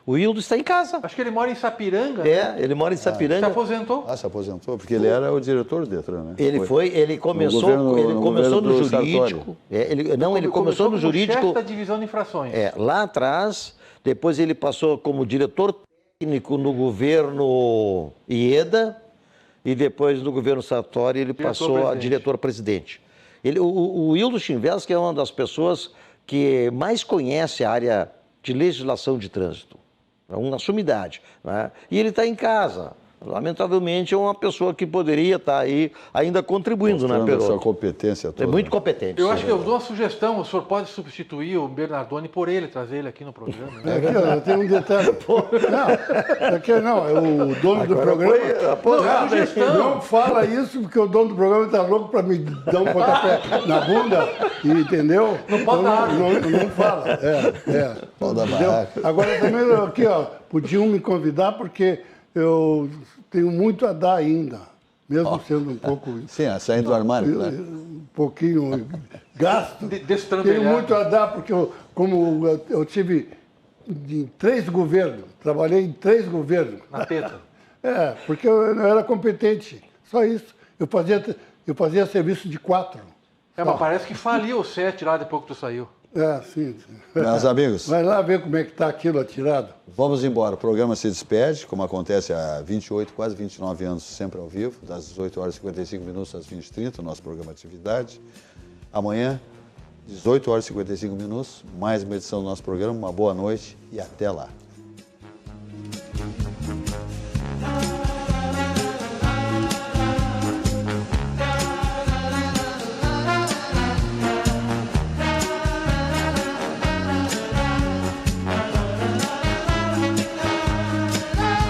O Hildo está em casa. Acho que ele mora em Sapiranga. Ele mora em Sapiranga. Se aposentou? Se aposentou, porque ele era o diretor do Detran, né? Ele começou no jurídico. Ele começou no jurídico. Chefe da divisão de infrações. Lá atrás, depois ele passou como diretor técnico no governo Ieda e depois no governo Sartori ele passou a diretor-presidente. O Hildo Chivelski é uma das pessoas que mais conhece a área de legislação de trânsito. É uma sumidade. Né? E ele está em casa. Lamentavelmente, é uma pessoa que poderia estar aí ainda contribuindo, né, Perotto? A sua competência toda. É muito competente. Eu acho que eu dou uma sugestão, o senhor pode substituir o Bernardoni por ele, trazer ele aqui no programa. Né? Aqui, tem um detalhe. Não, é o dono do programa. Não fala isso, porque o dono do programa está louco para me dar um pontapé na bunda, entendeu? Não pode dar. Não fala. Pode dar barraca. Agora também, aqui, ó, podiam me convidar, porque eu tenho muito a dar ainda, mesmo sendo um pouco... Sim, saindo do armário, né? Um pouquinho gasto. Destrampelhado. Tenho muito a dar, porque como eu tive em 3 governos. Trabalhei em 3 governos. Na teta. Porque eu não era competente. Só isso. Eu fazia serviço de 4. Mas parece que faliu o 7 lá depois que tu saiu. Sim. Meus amigos, Vai lá ver como é que está aquilo atirado. vamos embora. O programa se despede, como acontece há 28, quase 29 anos, sempre ao vivo, das 18 horas e 55 minutos às 20h30, o nosso programa de atividade. Amanhã, 18 horas e 55 minutos, mais uma edição do nosso programa. Uma boa noite e até lá.